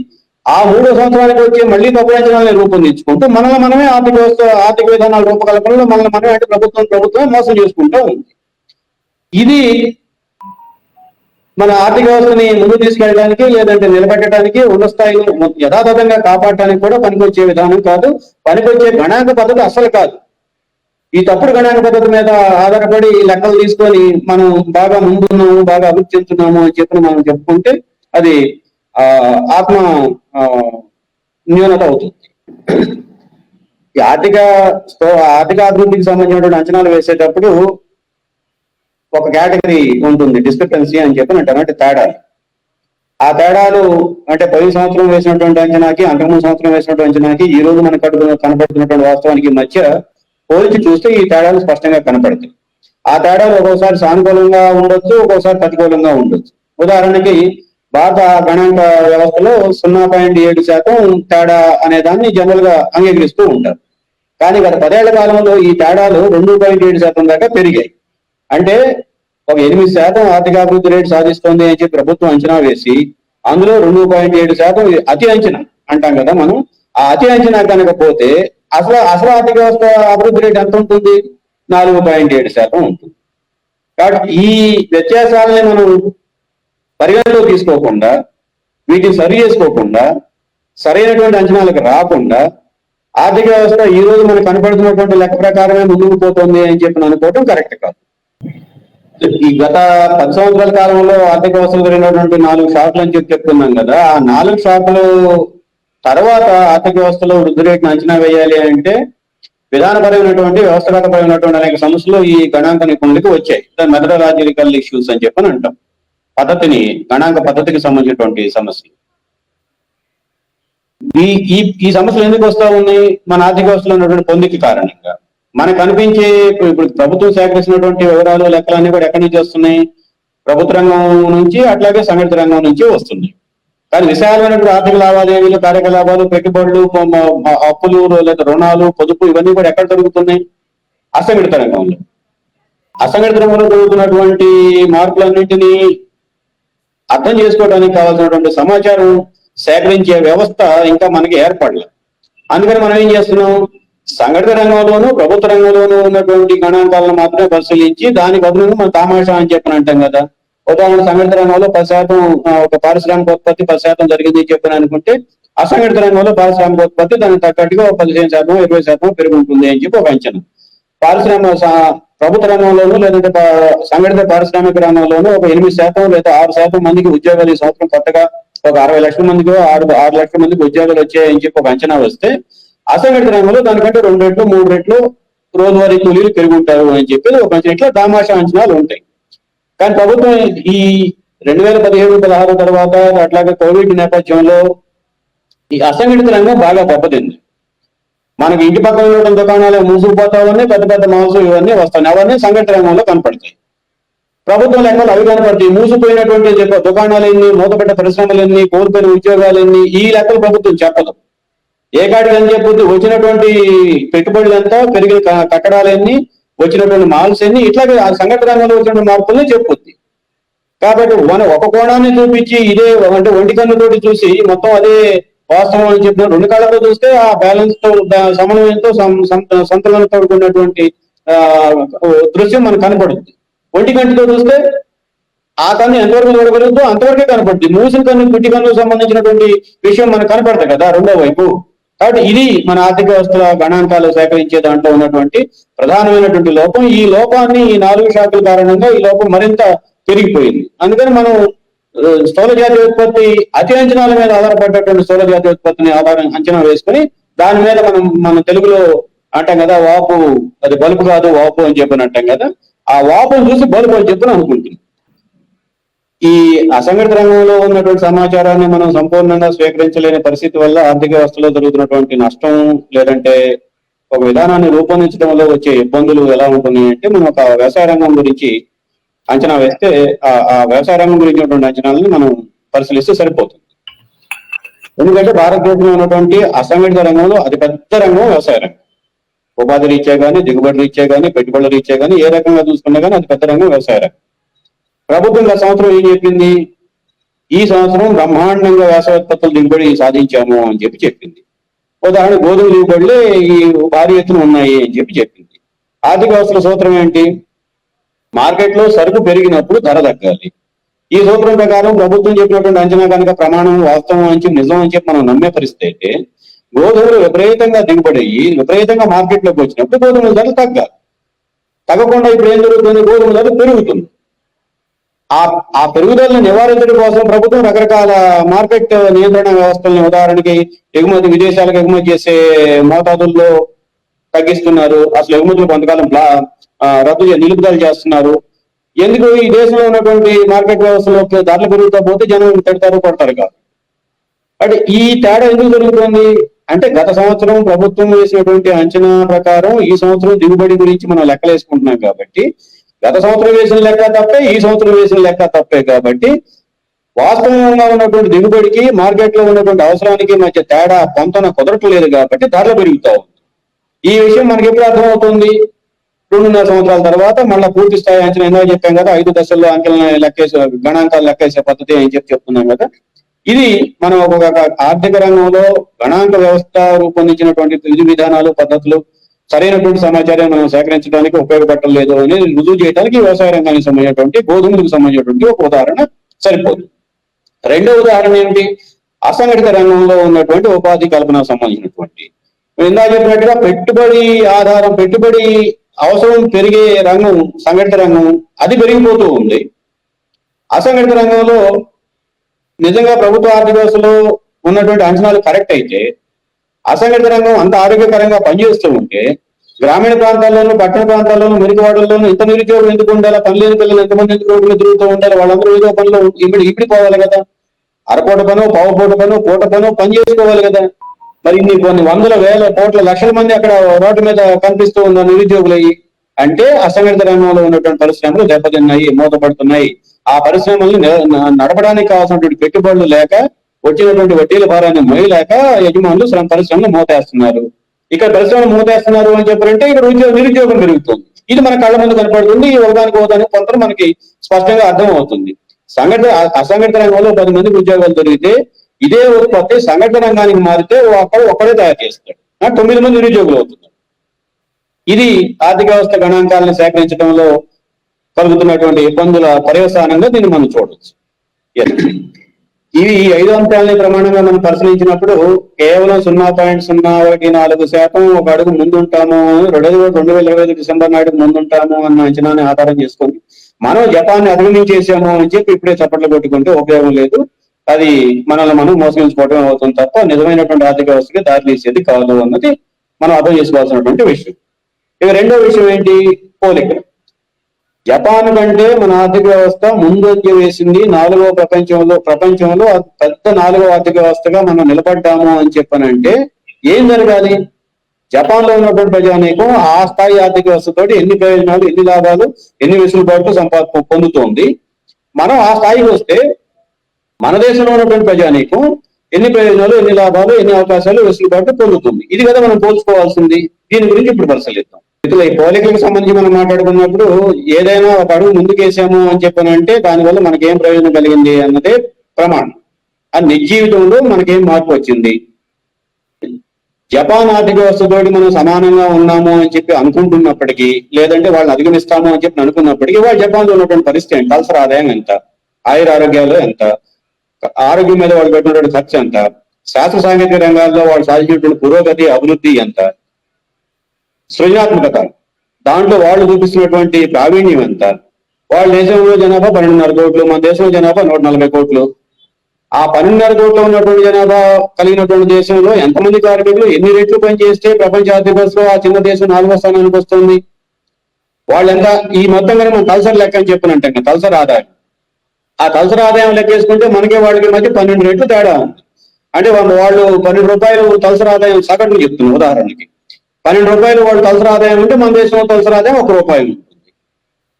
ఆ 3వ సంవత్సరానికి వచ్చి మళ్ళీ తప్పుడు అంచనాలను రూపొందించుకుంటూ మనమే ఆర్థిక విధానాల రూపకల్పనలో మనమే అంటే ప్రభుత్వం మోసం చేసుకుంటూ ఉంది. ఇది మన ఆర్థిక వ్యవస్థని ముందుకు తీసుకెళ్ళడానికి, లేదంటే నిలబెట్టడానికి, ఉన్న స్థాయిలో యథాతథంగా కాపాడటానికి కూడా పనికొచ్చే విధానం కాదు. పనికొచ్చే గణాంక పద్ధతి అస్సలు కాదు. ఈ తప్పుడు గణాంక పద్ధతి మీద ఆధారపడి లెక్కలు తీసుకొని మనం బాగా ముందున్నాము, బాగా అభివృద్ధి చెందుతున్నాము అని చెప్పి మనం చెప్పుకుంటే అది ఆత్మ న్యూనత అవుతుంది. ఈ ఆర్థిక అభివృద్ధికి సంబంధించినటువంటి అంచనాలు వేసేటప్పుడు ఒక కేటగిరీ ఉంటుంది, డిస్క్రిపెన్సీ అని చెప్పి అంటారు. అంటే తేడాలు. ఆ తేడాలు అంటే పోయిన సంవత్సరం వేసినటువంటి అంచనాకి, అంతకుముందు సంవత్సరం వేసినటువంటి అంచనాకి, ఈ రోజు మనకు కనపడుతున్నటువంటి వాస్తవానికి మధ్య పోల్చి చూస్తే ఈ తేడాలు స్పష్టంగా కనపడతాయి. ఆ తేడాలు ఒక్కోసారి సానుకూలంగా ఉండొచ్చు, ఒక్కోసారి ప్రతికూలంగా ఉండొచ్చు. ఉదాహరణకి భారత గణాంక వ్యవస్థలో 0.7% తేడా అనే దాన్ని జనరల్ గా అంగీకరిస్తూ ఉంటారు. కానీ గత 10 ఏళ్ల కాలంలో ఈ తేడాలు 2.7% దాకా పెరిగాయి. అంటే ఒక 8% ఆర్థికాభివృద్ధి రేటు సాధిస్తుంది అని చెప్పి ప్రభుత్వం అంచనా వేసి అందులో 2.7% అతి అంచనా అంటాం కదా మనం. ఆ అతి అంచనా కనుక పోతే అసలు ఆర్థిక వ్యవస్థ అభివృద్ధి రేటు ఎంత ఉంటుంది? 4.7% ఉంటుంది. కాబట్టి ఈ వ్యత్యాసాలని మనం పరిగణలో తీసుకోకుండా, వీటిని సరి చేసుకోకుండా, సరైనటువంటి అంచనాలకు రాకుండా ఆర్థిక వ్యవస్థ ఈ రోజు మనకు కనపడుతున్నటువంటి లెక్క ప్రకారమే ముందుకు పోతుంది అని చెప్పి అనుకోవటం కరెక్ట్ కాదు. ఈ గత 10 సంవత్సరాల కాలంలో ఆర్థిక వ్యవస్థలు జరిగినటువంటి 4 షాకులు అని చెప్పి చెప్తున్నాం కదా. ఆ 4 షాకులు తర్వాత ఆర్థిక వ్యవస్థలో వృద్ధి రేటును అంచనా వేయాలి అంటే విధానపరమైనటువంటి వ్యవస్థాగతపరమైనటువంటి అనేక సమస్యలు ఈ గణాంక నిపుణులకి వచ్చాయి. మెథడాలజికల్ ఇష్యూస్ అని చెప్పని అంటాం. గణాంక పద్ధతికి సంబంధించినటువంటి సమస్యలు. ఈ ఈ ఈ సమస్యలు ఎందుకు వస్తా ఉన్నాయి? మన ఆర్థిక వ్యవస్థలో ఉన్నటువంటి పొందిక కారణంగా. మనకు అనిపించే ఇప్పుడు ప్రభుత్వం సేకరించినటువంటి వివరాలు లెక్కలన్నీ కూడా ఎక్కడి నుంచి వస్తున్నాయి? ప్రభుత్వ రంగం నుంచి, అట్లాగే సంఘటిత రంగం నుంచి వస్తున్నాయి. కానీ విశాలమైనటువంటి ఆర్థిక లావాదేవీలు, కార్యకలాపాలు, పెట్టుబడులు, అప్పులు లేదా రుణాలు, పొదుపు ఇవన్నీ కూడా ఎక్కడ జరుగుతున్నాయి? అసంఘటిత రంగంలో. అసంఘటిత రంగంలో జరుగుతున్నటువంటి మార్పులన్నింటినీ అర్థం చేసుకోవడానికి కావాల్సినటువంటి సమాచారం సేకరించే వ్యవస్థ ఇంకా మనకి ఏర్పడలేదు. అందుకని మనం ఏం చేస్తున్నాం? సంఘటిత రంగంలోనూ ప్రభుత్వ రంగంలోనూ ఉన్నటువంటి గణాంకాలను మాత్రమే పరిశీలించి దానికి అదనంగా మనం తామాషా అని చెప్పని అంటాం కదా. ఉదాహరణ సంఘటిత రంగంలో 10% ఒక పారిశ్రామిక ఉత్పత్తి 10% జరిగింది చెప్పని అనుకుంటే, అసంఘటిత రంగంలో పారిశ్రామిక ఉత్పత్తి దానికి తగ్గట్టుగా 15%, 20% పెరుగుతుంది అని చెప్పి ఒక అంచనా. ప్రభుత్వ రంగంలోనూ లేదంటే సంఘటిత పారిశ్రామిక రంగంలోనూ ఒక 8% లేదా 6% మందికి ఉద్యోగాలు ఈ సంవత్సరం కొత్తగా ఒక 60 లక్షల మందికి 6 లక్షల మందికి ఉద్యోగాలు వచ్చాయని చెప్పి ఒక అంచనా వస్తే, అసంఘటిత రంగంలో దానికంటే 2 రెట్లు 3 రెట్లు రోజువారీ కూలీలు పెరుగుంటారు అని చెప్పి ఒక అంచనా. ఇట్లా దామాషా అంచనాలు ఉంటాయి. కానీ ప్రభుత్వం ఈ 2017-16 తర్వాత అట్లాగే కోవిడ్ నేపథ్యంలో ఈ అసంఘటిత రంగం బాగా దెబ్బతింది. మనకి ఇంటి పక్కన ఉన్న దుకాణాలు మూసుకుపోతా ఉన్నాయి, పెద్ద పెద్ద మాల్స్ ఇవన్నీ వస్తాయి. అవన్నీ సంఘటిత రంగంలో కనపడతాయి. ప్రభుత్వం లెక్కలు అవి కనపడతాయి. మూసిపోయినటువంటి దుకాణాలు ఎన్ని, మూతపెట్ట పరిశ్రమలు ఎన్ని, కోల్పోయిన ఉద్యోగాలు ఎన్ని, ఈ లెక్కలు ప్రభుత్వం చెప్పదు. ఏ కాడికి అని చెప్పొద్దు, వచ్చినటువంటి పెట్టుబడులు ఎంత, పెరిగిన కట్టడాలు ఎన్ని, వచ్చినటువంటి మాల్స్ ఎన్ని, ఇట్లాగే ఆ సంఘటన రంగంలో వచ్చిన మార్పుల్ని చెప్పుద్ది. కాబట్టి మనం ఒక కోణాన్ని చూపించి ఇదే అంటే ఒంటి కన్నుతోటి చూసి మొత్తం అదే వాస్తవం అని చెప్పిన, 2 కాళ్ళతో చూస్తే ఆ బ్యాలెన్స్ తో సమన్వయంతో సంతులనతో ఉన్నటువంటి దృశ్యం మనకు కనపడుతుంది. ఒంటి కంటితో చూస్తే ఆ కన్ను ఎంతవరకు చూడగలుగుతుందో అంతవరకే కనపడుతుంది. మూసిన కన్ను, గుడ్డి కన్నుకు సంబంధించినటువంటి విషయం మనకు కనపడతాయి కదా రెండో వైపు. కాబట్టి ఇది మన ఆర్థిక వ్యవస్థల గణాంకాలు సేకరించే దాంట్లో ఉన్నటువంటి ప్రధానమైనటువంటి లోపం. ఈ లోపాన్ని ఈ 4 శాఖల కారణంగా ఈ లోపం మరింత పెరిగిపోయింది. అందుకని మనం స్థూల జాతీయ ఉత్పత్తి అతి అంచనాల మీద ఆధారపడేటువంటి స్థూల జాతీయ ఉత్పత్తిని అంచనా వేసుకుని దాని మీద మన తెలుగులో అంటాం కదా, వాపు అది బలుపు కాదు వాపు అని చెప్పని అంటాం కదా, ఆ వాపును చూసి బలుపు అని చెప్పని అనుకుంటుంది. ఈ అసంఘటిత రంగంలో ఉన్నటువంటి సమాచారాన్ని మనం సంపూర్ణంగా స్వీకరించలేని పరిస్థితి వల్ల ఆర్థిక వ్యవస్థలో జరుగుతున్నటువంటి నష్టం లేదంటే ఒక విధానాన్ని రూపొందించడంలో వచ్చే ఇబ్బందులు ఎలా ఉంటున్నాయి అంటే, మనం ఒక వ్యవసాయ రంగం గురించి అంచనా వేస్తే ఆ వ్యవసాయ రంగం గురించి ఉన్నటువంటి అంచనాలను మనం పరిశీలిస్తే సరిపోతుంది. ఎందుకంటే భారతదేశంలో ఉన్నటువంటి అసంఘటిత రంగంలో అతి పెద్ద రంగం వ్యవసాయ రంగం. ఉపాధి రీత్యా కానీ, దిగుబడి రీత్యా కానీ, పెట్టుబడుల రీత్యా కానీ, ఏ రకంగా చూసుకున్నా కానీ అతి పెద్ద రంగం వ్యవసాయ రంగం. ప్రభుత్వం గత సంవత్సరం ఏం చెప్పింది? ఈ సంవత్సరం బ్రహ్మాండంగా వ్యవసాయోత్పత్తులు దిగుబడి సాధించాము అని చెప్పింది. ఉదాహరణ గోధుమ దిగుబడులే ఈ భారీ ఎత్తున ఉన్నాయి అని చెప్పింది. ఆర్థిక వ్యవస్థల సూత్రం ఏంటి? మార్కెట్లో సరుకు పెరిగినప్పుడు ధర తగ్గాలి. ఈ సూత్రం ప్రకారం ప్రభుత్వం చెప్పినటువంటి అంచనా కనుక ప్రమాణం వాస్తవం అని చెప్పి నిజం అని చెప్పి మనం నమ్మే పరిస్థితి అయితే, గోధుమలు విపరీతంగా దిగుబడి అయ్యి విపరీతంగా మార్కెట్లోకి వచ్చినప్పుడు గోధుమల ధర తగ్గాలి. తగ్గకుండా ఇప్పుడు ఏం జరుగుతుంది? గోధుమ ధర పెరుగుతుంది. ఆ పెరుగుదలను నివారించడం కోసం ప్రభుత్వం రకరకాల మార్కెట్ నియంత్రణ వ్యవస్థలను, ఉదాహరణకి విదేశాలకు ఎగుమతి చేసే మోతాదుల్లో తగ్గిస్తున్నారు. అసలు ఎగుమతులు కొంతకాలం నిలుపుదల చేస్తున్నారు. ఎందుకు? ఈ దేశంలో ఉన్నటువంటి మార్కెట్ వ్యవస్థలో ధరలు పెరుగుతా పోతే జనం పెడతారు, కొడతారు కాదు. అంటే ఈ తేడా ఎందుకు జరుగుతుంది అంటే, గత సంవత్సరం ప్రభుత్వం వేసినటువంటి అంచనా ప్రకారం ఈ సంవత్సరం దిగుబడి గురించి మనం లెక్కలేసుకుంటున్నాం కాబట్టి, గత సంవత్సరం వేసిన లెక్క తప్పే, ఈ సంవత్సరం వేసిన లెక్క తప్పే కాబట్టి వాస్తవంగా ఉన్నటువంటి దిగుబడికి మార్కెట్ లో ఉన్నటువంటి అవసరానికి మధ్య తేడా పొంతన కుదరట్లేదు కాబట్టి ధరలు పెరుగుతా ఉంది. ఈ విషయం మనకి ఎప్పుడు అర్థమవుతుంది? 2.5 సంవత్సరాల తర్వాత మళ్ళీ పూర్తి స్థాయి అంచనా ఎందుకు చెప్పాం కదా, 5 దశల్లో అంకెలను గణాంకాలు లెక్కేసే పద్ధతి అని చెప్తున్నాం కదా. ఇది మనం ఒక ఆర్థిక రంగంలో గణాంక వ్యవస్థ రూపొందించినటువంటి విధి విధానాలు, పద్ధతులు సరైనటువంటి సమాచారాన్ని మనం సేకరించడానికి ఉపయోగపడలేదు అని రుజువు చేయడానికి వ్యవసాయ రంగానికి సంబంధించినటువంటి గోధుమలకు సంబంధించినటువంటి ఒక ఉదాహరణ సరిపోదు. రెండో ఉదాహరణ ఏంటి? అసంఘటిత రంగంలో ఉన్నటువంటి ఉపాధి కల్పనకు సంబంధించినటువంటి, ఇందా చెప్పినట్టుగా పెట్టుబడి అవసరం పెరిగే రంగం సంఘటిత రంగం, అది పెరిగిపోతూ ఉంది. అసంఘటిత రంగంలో నిజంగా ప్రభుత్వ ఆర్థిక వ్యవస్థలో ఉన్నటువంటి అంచనాలు కరెక్ట్ అయితే అసంఘటిత రంగం అంత ఆరోగ్యకరంగా పనిచేస్తూ ఉంటే గ్రామీణ ప్రాంతాల్లోనూ పట్టణ ప్రాంతాల్లోనూ మురికివాడల్లోనూ ఇంత నిరుద్యోగం ఎందుకు ఉండాలి? పని లేని పిల్లలు ఎంతమంది ఎందుకు రోడ్లు తిరుగుతూ ఉంటారు? వాళ్ళందరూ ఏదో పనిలో ఇప్పుడు పోవాలి కదా. అరపూట పనో పావుపూట పనో పూట పనో పని చేసుకోవాలి కదా. మరి ఇన్ని కొన్ని వందల వేల కోట్ల లక్షల మంది అక్కడ రోడ్డు మీద కనిపిస్తూ ఉన్న నిరుద్యోగులు అంటే అసంఘటిత రంగంలో ఉన్నటువంటి పరిశ్రమలు దెబ్బతిన్నాయి, మూతపడుతున్నాయి. ఆ పరిశ్రమల్ని నడపడానికి కావాల్సినటువంటి పెట్టుబడులు లేక వచ్చినటువంటి వడ్డీల భారాన్ని మోయలేక యజమానులు పరిశ్రమలు మూతేస్తున్నారు. ఇక్కడ పరిశ్రమలు మూతేస్తున్నారు అని చెప్పారంటే ఇక్కడ నిరుద్యోగం పెరుగుతుంది. ఇది మన కళ్ళ ముందు కనపడుతుంది. ఈ ఒకదానికి కొంత మనకి స్పష్టంగా అర్థం అవుతుంది. అసంఘటిత రంగంలో 10 మందికి ఉద్యోగాలు దొరికితే ఇదే ఉత్పత్తి సంఘటిత రంగానికి మారితే ఒక్కడే తయారు చేస్తాడు, 9 మంది నిరుద్యోగులు అవుతున్నారు. ఇది ఆర్థిక వ్యవస్థ గణాంకాలను సేకరించడంలో కలుగుతున్నటువంటి ఇబ్బందుల పర్యవసానంగా దీన్ని మనం చూడవచ్చు. ఇవి 5 అంశాలని ప్రమాణంగా మనం పరిశీలించినప్పుడు కేవలం 0.04% ఒక అడుగు ముందుంటాము, 2025 డిసెంబర్ నాటికి ముందుంటాము అన్న అంచనాన్ని ఆధారం చేసుకొని మనం జపాన్ని అధిగమించేసాము అని చెప్పి ఇప్పుడే చప్పట్లు కొట్టుకుంటే ఉపయోగం లేదు. అది మనల్ని మనం మోసగించుకోవడం అవుతుంది తప్ప నిజమైనటువంటి ఆర్థిక వ్యవస్థకి దారి తీసేది కాదు అన్నది మనం అర్థం చేసుకోవాల్సినటువంటి విషయం. ఇక రెండో విషయం ఏంటి? పోలిక. జపాన్ కంటే మన ఆర్థిక వ్యవస్థ ముందంజ వేసింది. 4వ ప్రపంచంలో పెద్ద 4వ ఆర్థిక వ్యవస్థగా మనం నిలబడ్డాము అని చెప్పనంటే ఏం జరగాలి? జపాన్ లో ఉన్నటువంటి ప్రజానీకం ఆ స్థాయి ఆర్థిక వ్యవస్థతోటి ఎన్ని ప్రయోజనాలు, ఎన్ని లాభాలు, ఎన్ని వెసులుబాట్లు పొందుతోంది. మనం ఆ స్థాయికి వస్తే మన దేశంలో ఉన్నటువంటి ప్రజానీకం ఎన్ని ప్రయోజనాలు, ఎన్ని లాభాలు, ఎన్ని అవకాశాలు, వెసులుబాట్లు పొందుతుంది. ఇది కదా మనం పోల్చుకోవాల్సింది. దీని గురించి ఇప్పుడు పరిశీలిద్దాం. ఇట్లా ఈ పోలికలకు సంబంధించి మనం మాట్లాడుకున్నప్పుడు ఏదైనా ఒక అడుగు ముందుకేసాము అని చెప్పనంటే దానివల్ల మనకేం ప్రయోజనం కలిగింది అన్నదే ప్రమాణం. అది నిజ జీవితంలో మనకేం మార్పు వచ్చింది? జపాన్ ఆర్థిక వ్యవస్థతోటి మనం సమానంగా ఉన్నాము అని చెప్పి అనుకుంటున్నప్పటికీ, లేదంటే వాళ్ళని అధిగమిస్తాము అని చెప్పి అనుకున్నప్పటికీ వాళ్ళు జపాన్ లో ఉన్నటువంటి పరిస్థితి ఏంటి? తలసరి ఆదాయం ఎంత, ఆరోగ్యాలు ఎంత, ఆరోగ్యం మీద వాళ్ళు పెట్టినటువంటి ఖర్చు ఎంత, శాస్త్ర సాంకేతిక రంగాల్లో వాళ్ళు సాధించినటువంటి పురోగతి, అభివృద్ధి ఎంత, సృజనాత్మకత, దాంట్లో వాళ్ళు చూపిస్తున్నటువంటి ప్రావీణ్యం ఎంత. వాళ్ళ దేశంలో జనాభా 12.5 కోట్లు, మన దేశంలో జనాభా 140 కోట్లు. ఆ 12.5 కోట్లు ఉన్నటువంటి జనాభా కలిగినటువంటి దేశంలో ఎంతమంది కార్మికులు ఎన్ని రెట్లు పనిచేస్తే ప్రపంచ ఆర్థిక వ్యవస్థలో ఆ చిన్న దేశం 4వ స్థానానికి వస్తుంది? వాళ్ళెంత ఈ మొత్తం కానీ మనం తలసరి లెక్క అని చెప్పినట్టు తలసరి ఆదాయం, ఆ తలసరి ఆదాయం లెక్కేసుకుంటే మనకి వాళ్ళకి మధ్య 12 రెట్లు తేడా ఉంది. అంటే వాళ్ళు 12 రూపాయలు తలసరి ఆదాయం సగటును చెప్తున్నాం. ఉదాహరణకి 12 రూపాయలు వాళ్ళు తలసరి ఆదాయం ఉంటే మన దేశంలో తలసరి ఆదాయం 1 రూపాయి ఉంటుంది.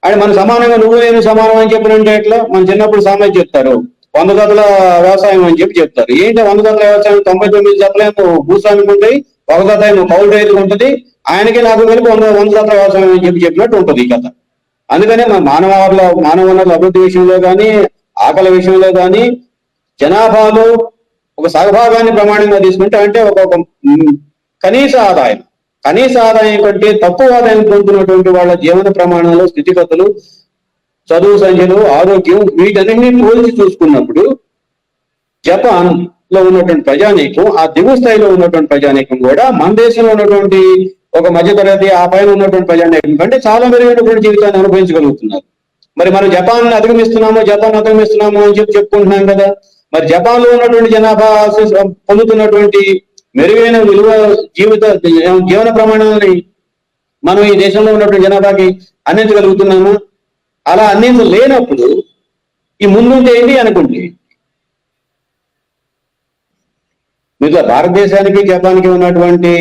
అంటే మన సమానంగా నువ్వు నేను సమానం అని చెప్పినంటే ఎట్లా? మన చిన్నప్పుడు సామెత చెప్తారు, 100 జతల వ్యవసాయం అని చెప్పి చెప్తారు. ఏంటి 100 జతల వ్యవసాయం? 99 జతలేమో భూస్వామికి ఉంటాయి, 1 జత ఏమో కౌలు రైతుకు ఉంటుంది, ఆయనకి నాకు కలిపి 100 జతల వ్యవసాయం అని చెప్పినట్టు ఉంటుంది ఈ కథ. అందుకనే మన మానవ వనరుల అభివృద్ధి విషయంలో కానీ, ఆకలి విషయంలో కానీ జనాభాలో ఒక సగభాగాన్ని ప్రమాణంగా తీసుకుంటే, అంటే ఒక కనీస ఆదాయం కంటే తక్కువ ఆదాయం పొందుతున్నటువంటి వాళ్ళ జీవన ప్రమాణాలు, స్థితిగతులు, చదువు సంఖ్యలు, ఆరోగ్యం, వీటన్నింటినీ పోల్చి చూసుకున్నప్పుడు జపాన్ లో ఉన్నటువంటి ప్రజానీకం, ఆ దిగువ స్థాయిలో ఉన్నటువంటి ప్రజానీకం కూడా మన దేశంలో ఉన్నటువంటి ఒక మధ్యతరగతి ఆ పైన ఉన్నటువంటి ప్రజానీకం కంటే చాలా మెరుగైనటువంటి జీవితాన్ని అనుభవించగలుగుతున్నారు. మరి మనం జపాన్ అధిగమిస్తున్నాము అని చెప్పుకుంటున్నాం కదా. మరి జపాన్ లో ఉన్నటువంటి జనాభా పొందుతున్నటువంటి మెరుగైన జీవన ప్రమాణాలని మనం ఈ దేశంలో ఉన్నటువంటి జనాభాకి అందించగలుగుతున్నాము. అలా అందించలేనప్పుడు ఈ ముందుంటే ఏంటి అనుకుంటే, మిగతా భారతదేశానికి జపాన్కి ఉన్నటువంటి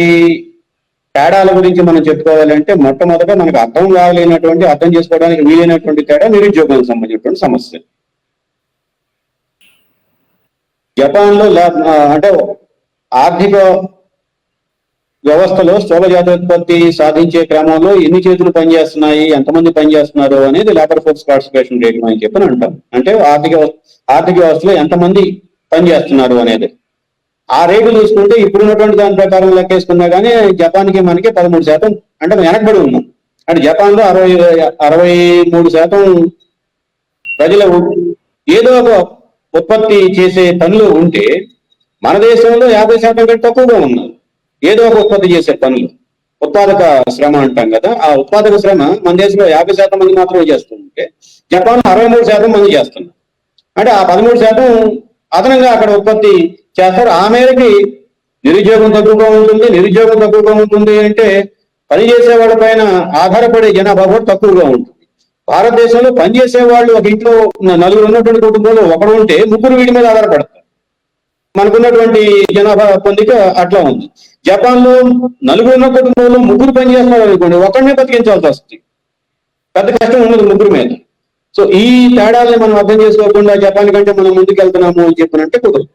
తేడాల గురించి మనం చెప్పుకోవాలంటే మొట్టమొదట మనకు అర్థం చేసుకోవడానికి వీలైనటువంటి తేడా నిరుద్యోగానికి సంబంధించినటువంటి సమస్య. జపాన్ లో అంటే ఆర్థిక వ్యవస్థలో స్థూల జాతోత్పత్తి సాధించే క్రమంలో ఎన్ని చేతులు పనిచేస్తున్నాయి, ఎంతమంది పనిచేస్తున్నారు అనేది లేబర్ ఫోర్స్ పార్టిసిపేషన్ రేట్ అని చెప్పని అంటాం. అంటే ఆర్థిక వ్యవస్థలో ఎంతమంది పనిచేస్తున్నారు అనేది ఆ రేటు చూసుకుంటే ఇప్పుడున్నటువంటి దాని ప్రకారం లెక్కేసుకున్నా కానీ జపాన్కి మనకి 13% అంటే వెనకబడి ఉన్నాం. అంటే జపాన్ లో 63% ప్రజలు ఏదో ఒక ఉత్పత్తి చేసే పనులు ఉంటే మన దేశంలో 50% కంటే తక్కువగా ఉన్నారు. ఏదో ఒక ఉత్పత్తి చేసే పనులు, ఉత్పాదక శ్రమ అంటాం కదా. ఆ ఉత్పాదక శ్రమ మన దేశంలో 50% మంది మాత్రమే చేస్తుంటే జపాన్ 63% మంది చేస్తున్నారు. అంటే ఆ 13% అదనంగా అక్కడ ఉత్పత్తి చేస్తారు. ఆ మేరకి నిరుద్యోగం తక్కువగా ఉంటుంది అంటే పని చేసే వాళ్ళ పైన ఆధారపడే జనాభా కూడా తక్కువగా ఉంటుంది. భారతదేశంలో పనిచేసే వాళ్ళు ఒక ఇంట్లో నలుగురు ఉన్నటువంటి కుటుంబంలో ఒకడు ఉంటే ముగ్గురు వీడి మీద ఆధారపడతారు. మనకున్నటువంటి జనాభా పొందిక అట్లా ఉంది. జపాన్ లో నలుగురు ఉన్న కుటుంబంలో ముగ్గురు పని చేస్తున్నారు అనుకోండి, ఒకరినే బతికించాల్సి వస్తుంది. పెద్ద కష్టం ఉండదు ముగ్గురు మీద. సో ఈ తేడాలని మనం అర్థం చేసుకోకుండా జపాన్ కంటే మనం ముందుకు వెళ్తున్నాము అని చెప్పినంటే కుదరదు.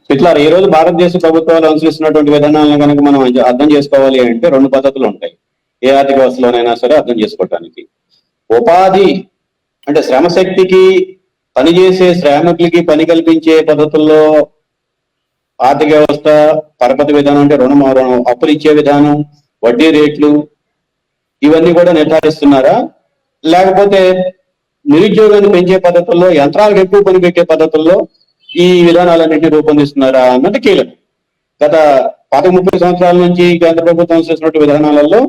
ఇట్లా ఈ రోజు భారతదేశ ప్రభుత్వాలు అనుసరిస్తున్నటువంటి విధానాలను కనుక మనం అర్థం చేసుకోవాలి అంటే రెండు పద్ధతులు ఉంటాయి ఏ ఆర్థిక వ్యవస్థలోనైనా సరే అర్థం చేసుకోవటానికి. ఉపాధి అంటే శ్రమశక్తికి, పనిచేసే శ్రామికులకి పని కల్పించే పద్ధతుల్లో ఆర్థిక వ్యవస్థ పరపతి విధానం అంటే రుణం, అప్పులు ఇచ్చే విధానం, వడ్డీ రేట్లు ఇవన్నీ కూడా నిర్ధారిస్తున్నారా, లేకపోతే నిరుద్యోగాన్ని పెంచే పద్ధతుల్లో, యంత్రాలకు ఎక్కువ పని పెట్టే పద్ధతుల్లో ఈ విధానాలన్నింటినీ రూపొందిస్తున్నారా అన్నది కీలకం. గత 30 సంవత్సరాల నుంచి కేంద్ర ప్రభుత్వం చేసినటువంటి విధానాలలో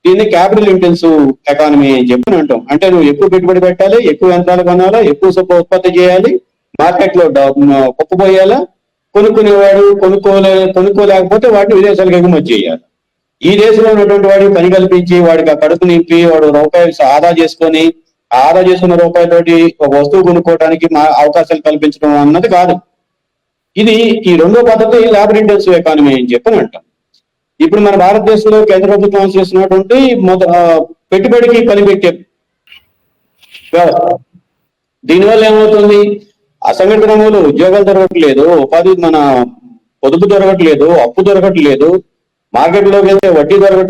దీన్ని క్యాపిటల్ ఇంటెన్సివ్ ఎకానమీ అని చెప్పి అంటాం. అంటే నువ్వు ఎక్కువ పెట్టుబడి పెట్టాలి, ఎక్కువ యంత్రాలు కొనాలా, ఎక్కువ ఉత్పత్తి చేయాలి, మార్కెట్ లో కుప్పపోయాలా, కొనుక్కునేవాడు కొనుక్కోలేకపోతే వాటిని విదేశాలకు ఎగుమతి చేయాలి. ఈ దేశంలో ఉన్నటువంటి వాడికి పని కల్పించి వాడికి ఆ కడుపు నింపి వాడు రూపాయలు ఆదా చేసుకొని ఆదా చేసుకున్న రూపాయలతోటి ఒక వస్తువు కొనుక్కోవడానికి అవకాశాలు కల్పించడం అన్నది కాదు. ఇది ఈ రెండో పద్ధతి లేబర్ ఇంటెన్సివ్ ఎకానమీ అని చెప్పని అంటాం. ఇప్పుడు మన భారతదేశంలో కేంద్ర ప్రభుత్వం అనుసరిస్తున్నటువంటి పెట్టుబడికి పని పెట్టే వ్యవస్థ. దీనివల్ల ఏమవుతుంది, అసంఘటిత రంగంలో ఉద్యోగాలు దొరకట్లేదు, ఉపాధి మన పొదుపు దొరకట్లేదు, అప్పు దొరకట్లేదు, మార్కెట్లోకి వెళ్తే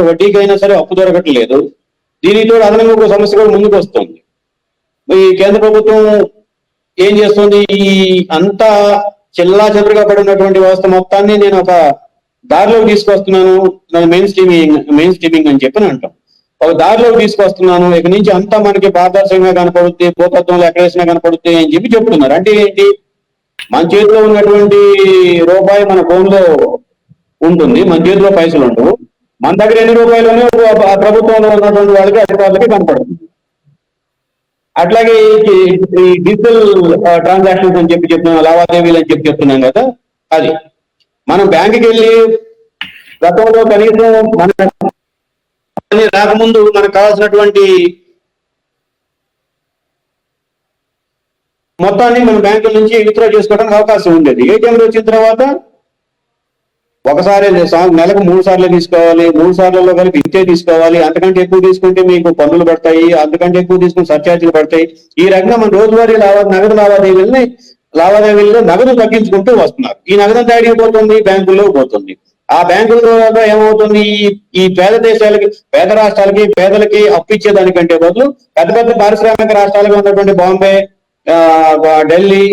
వడ్డీకైనా సరే అప్పు దొరకట్లేదు. దీనితో అదనంగా ఒక సమస్య కూడా ముందుకు వస్తుంది. ఈ కేంద్ర ప్రభుత్వం ఏం చేస్తుంది, ఈ అంతా చిల్లా చెదరుగా పడినటువంటి వ్యవస్థ మొత్తాన్ని నేను ఒక దారిలోకి తీసుకొస్తున్నాను, మెయిన్ స్ట్రీమింగ్ అని చెప్పని అంటాం. ఒక దారిలోకి తీసుకొస్తున్నాను, ఇక నుంచి అంతా మనకి పారదర్శకంగా కనపడుద్ది, భూతత్వంలో ఎక్కడేసినా కనపడుద్ది అని చెప్పి చెప్తున్నారు. అంటే ఏంటి, మన చేతిలో ఉన్నటువంటి రూపాయి మన ఫోన్ లో ఉంటుంది, మన చేతిలో పైసలు ఉండవు, మన దగ్గర ఎన్ని రూపాయలు ప్రభుత్వంలో ఉన్నటువంటి వాళ్ళకి అధికారులకి కనపడుతుంది. అట్లాగే ఈ డిజిటల్ ట్రాన్సాక్షన్స్ అని చెప్పి చెప్తున్నాం, లావాదేవీలు అని చెప్పి చెప్తున్నాం కదా, అది మనం బ్యాంకుకి వెళ్ళి గతంలో కనీసం మన రాకముందు మనకు కావాల్సినటువంటి మొత్తాన్ని మన బ్యాంకుల నుంచి విత్డ్రా చేసుకోవడానికి అవకాశం ఉండేది. ఏటీఎంలు వచ్చిన తర్వాత ఒకసారి నెలకు 3 సార్లు తీసుకోవాలి, 3 సార్లలో కలిపి ఇంతే తీసుకోవాలి, అంతకంటే ఎక్కువ తీసుకుంటే మీకు పన్నులు పడతాయి, అంతకంటే ఎక్కువ తీసుకుని సర్ఛార్జీలు పడతాయి. ఈ రకంగా మన రోజువారీ నగదు లావాదేవీల్లో నగదు తగ్గించుకుంటూ వస్తున్నారు. ఈ నగదు అంతా అడిగిపోతుంది, బ్యాంకుల్లో పోతుంది. ఆ బ్యాంకుల ద్వారా ఏమవుతుంది, ఈ పేద దేశాలకి, పేద రాష్ట్రాలకి, పేదలకి అప్పు ఇచ్చేదానికంటే బదులు పెద్ద పెద్ద పారిశ్రామిక రాష్ట్రాలుగా ఉన్నటువంటి బాంబే, ఢిల్లీ,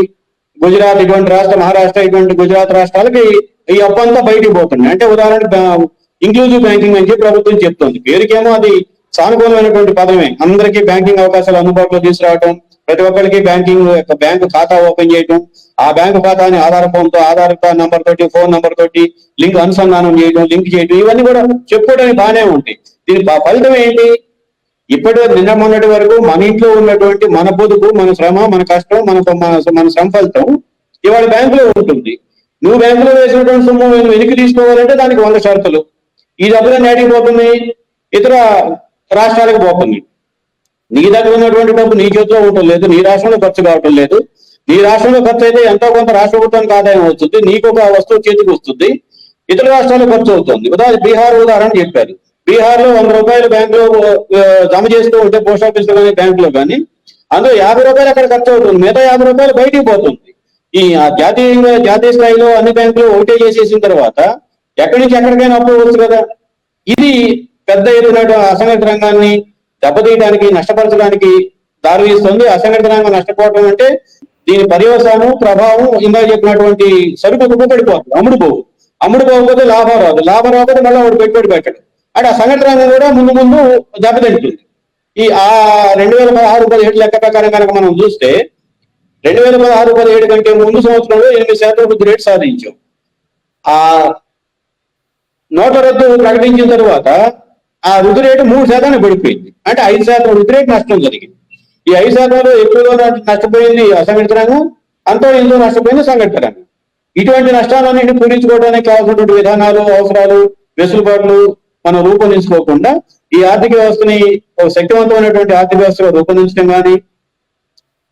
గుజరాత్ ఇటువంటి మహారాష్ట్ర ఇటువంటి గుజరాత్ రాష్ట్రాలకి ఈ అప్పు అంతా బయటికి పోతుంది. అంటే ఉదాహరణ ఇంక్లూజివ్ బ్యాంకింగ్ అని చెప్పి ప్రభుత్వం చెప్తుంది. పేరుకేమో అది సానుకూలమైనటువంటి పదమే, అందరికీ బ్యాంకింగ్ అవకాశాలు అందుబాటులో తీసుకురావడం, ప్రతి ఒక్కరికి బ్యాంకు ఖాతా ఓపెన్ చేయడం, ఆ బ్యాంకు ఖాతాని ఆధార్ నంబర్ తోటి, ఫోన్ నంబర్ తోటి అనుసంధానం చేయడం, లింక్ చేయడం, ఇవన్నీ కూడా చెప్పుకోవడానికి బాగానే ఉంటాయి. దీని ఫలితం ఏంటి, నిన్న మొన్నటి వరకు మన ఇంట్లో ఉన్నటువంటి మన పొదుపు, మన శ్రమ, మన కష్టం, మన శ్రమ ఫలితం ఇవాళ బ్యాంకులో ఉంటుంది. నువ్వు బ్యాంకులో వేసినటువంటి సొమ్ము వెనక్కి తీసుకోవాలంటే దానికి 100 షరతులు. ఈ డబ్బులన్నీ అడిగిపోతుంది, ఇతర రాష్ట్రాలకు పోతుంది. నీ దగ్గర ఉన్నటువంటి డబ్బు నీ చేతిలో ఉండటం లేదు, నీ రాష్ట్రంలో ఖర్చు కావటం లేదు. నీ రాష్ట్రంలో ఖర్చు అయితే ఎంతో కొంత రాష్ట్ర ప్రభుత్వానికి ఆదాయం వస్తుంది, నీకు ఒక వస్తువు చేతికి వస్తుంది, ఇతర రాష్ట్రాల్లో ఖర్చు అవుతుంది. బీహార్ ఉదాహరణ చెప్పారు. బీహార్ లో 100 రూపాయలు బ్యాంకులో జమ చేస్తూ ఉంటే పోస్ట్ ఆఫీస్ లో కానీ బ్యాంకులో కానీ అందులో 50 రూపాయలు అక్కడ ఖర్చు అవుతుంది, మిగతా 50 రూపాయలు బయటికి పోతుంది. ఈ జాతీయ స్థాయిలో అన్ని బ్యాంకులు ఒకటే చేసేసిన తర్వాత ఎక్కడి నుంచి ఎక్కడికైనా అప్పు అవ్వచ్చు కదా. ఇది పెద్ద ఎత్తున అసంఘటిత రంగాన్ని దెబ్బతీయడానికి, నష్టపరచడానికి దారి తీస్తుంది. అసంఘటిత రంగం నష్టపోవడం అంటే దీని పర్యవసానం, ప్రభావం ఇందాక చెప్పినటువంటి సరుకు పడిపోతుంది, అమ్ముడు పోకపోతే లాభం రాకపోతే మళ్ళీ వాడు పెట్టుబడి పెట్టడు. అంటే ఆ సంఘటన రంగం కూడా ముందు దెబ్బతింటుంది. ఈ 2016-17 లెక్క ప్రకారం కనుక మనం చూస్తే 2016-17 కంటే ముందు సంవత్సరంలో 8% వృద్ధి రేటు సాధించాం. ఆ నోట్ల రద్దు ప్రకటించిన తర్వాత ఆ వృద్ధి రేటు 3% పడిపోయింది. అంటే 5% వృద్ధి రేటు నష్టం జరిగింది. ఈ 5%లో ఎక్కువగా నష్టపోయింది అసంఘటిత రంగం, అంతో ఎంతో నష్టపోయిన సంఘటన. ఇటువంటి నష్టాలన్నింటినీ పూరించుకోవడానికి కావాల్సినటువంటి విధానాలు, అవసరాలు, వెసులుబాట్లు మనం రూపొందించుకోకుండా ఈ ఆర్థిక వ్యవస్థని ఒక శక్తివంతమైనటువంటి ఆర్థిక వ్యవస్థగా రూపొందించడం కానీ,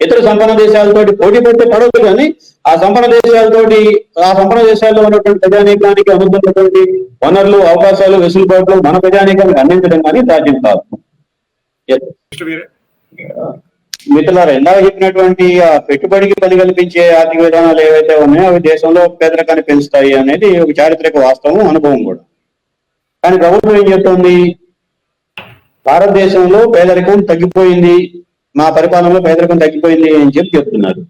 ఇతర సంపన్న దేశాలతోటి పోటీ పడితే పడవద్దు కానీ ఆ సంపన్న దేశాల్లో ఉన్నటువంటి ప్రజానీకానికి అందుతున్నటువంటి వనరులు, అవకాశాలు, వెసులుబాట్లు మన ప్రజానీకానికి అందించడం కానీ సాధ్యం కాదు. మిత్రులారా, ఇందాక చెప్పినటువంటి ఆ పెట్టుబడికి పని కల్పించే ఆర్థిక విధానాలు ఏవైతే ఉన్నాయో అవి దేశంలో పేదరికాన్ని పెంచుతాయి అనేది ఒక చారిత్రక వాస్తవం, అనుభవం కూడా. కానీ ప్రభుత్వం ఏం చెప్తుంది? భారతదేశంలో పేదరికం తగ్గిపోయింది, మా పరిపాలనలో పేదరికం తగ్గిపోయింది అని చెప్పి చెప్తున్నారు.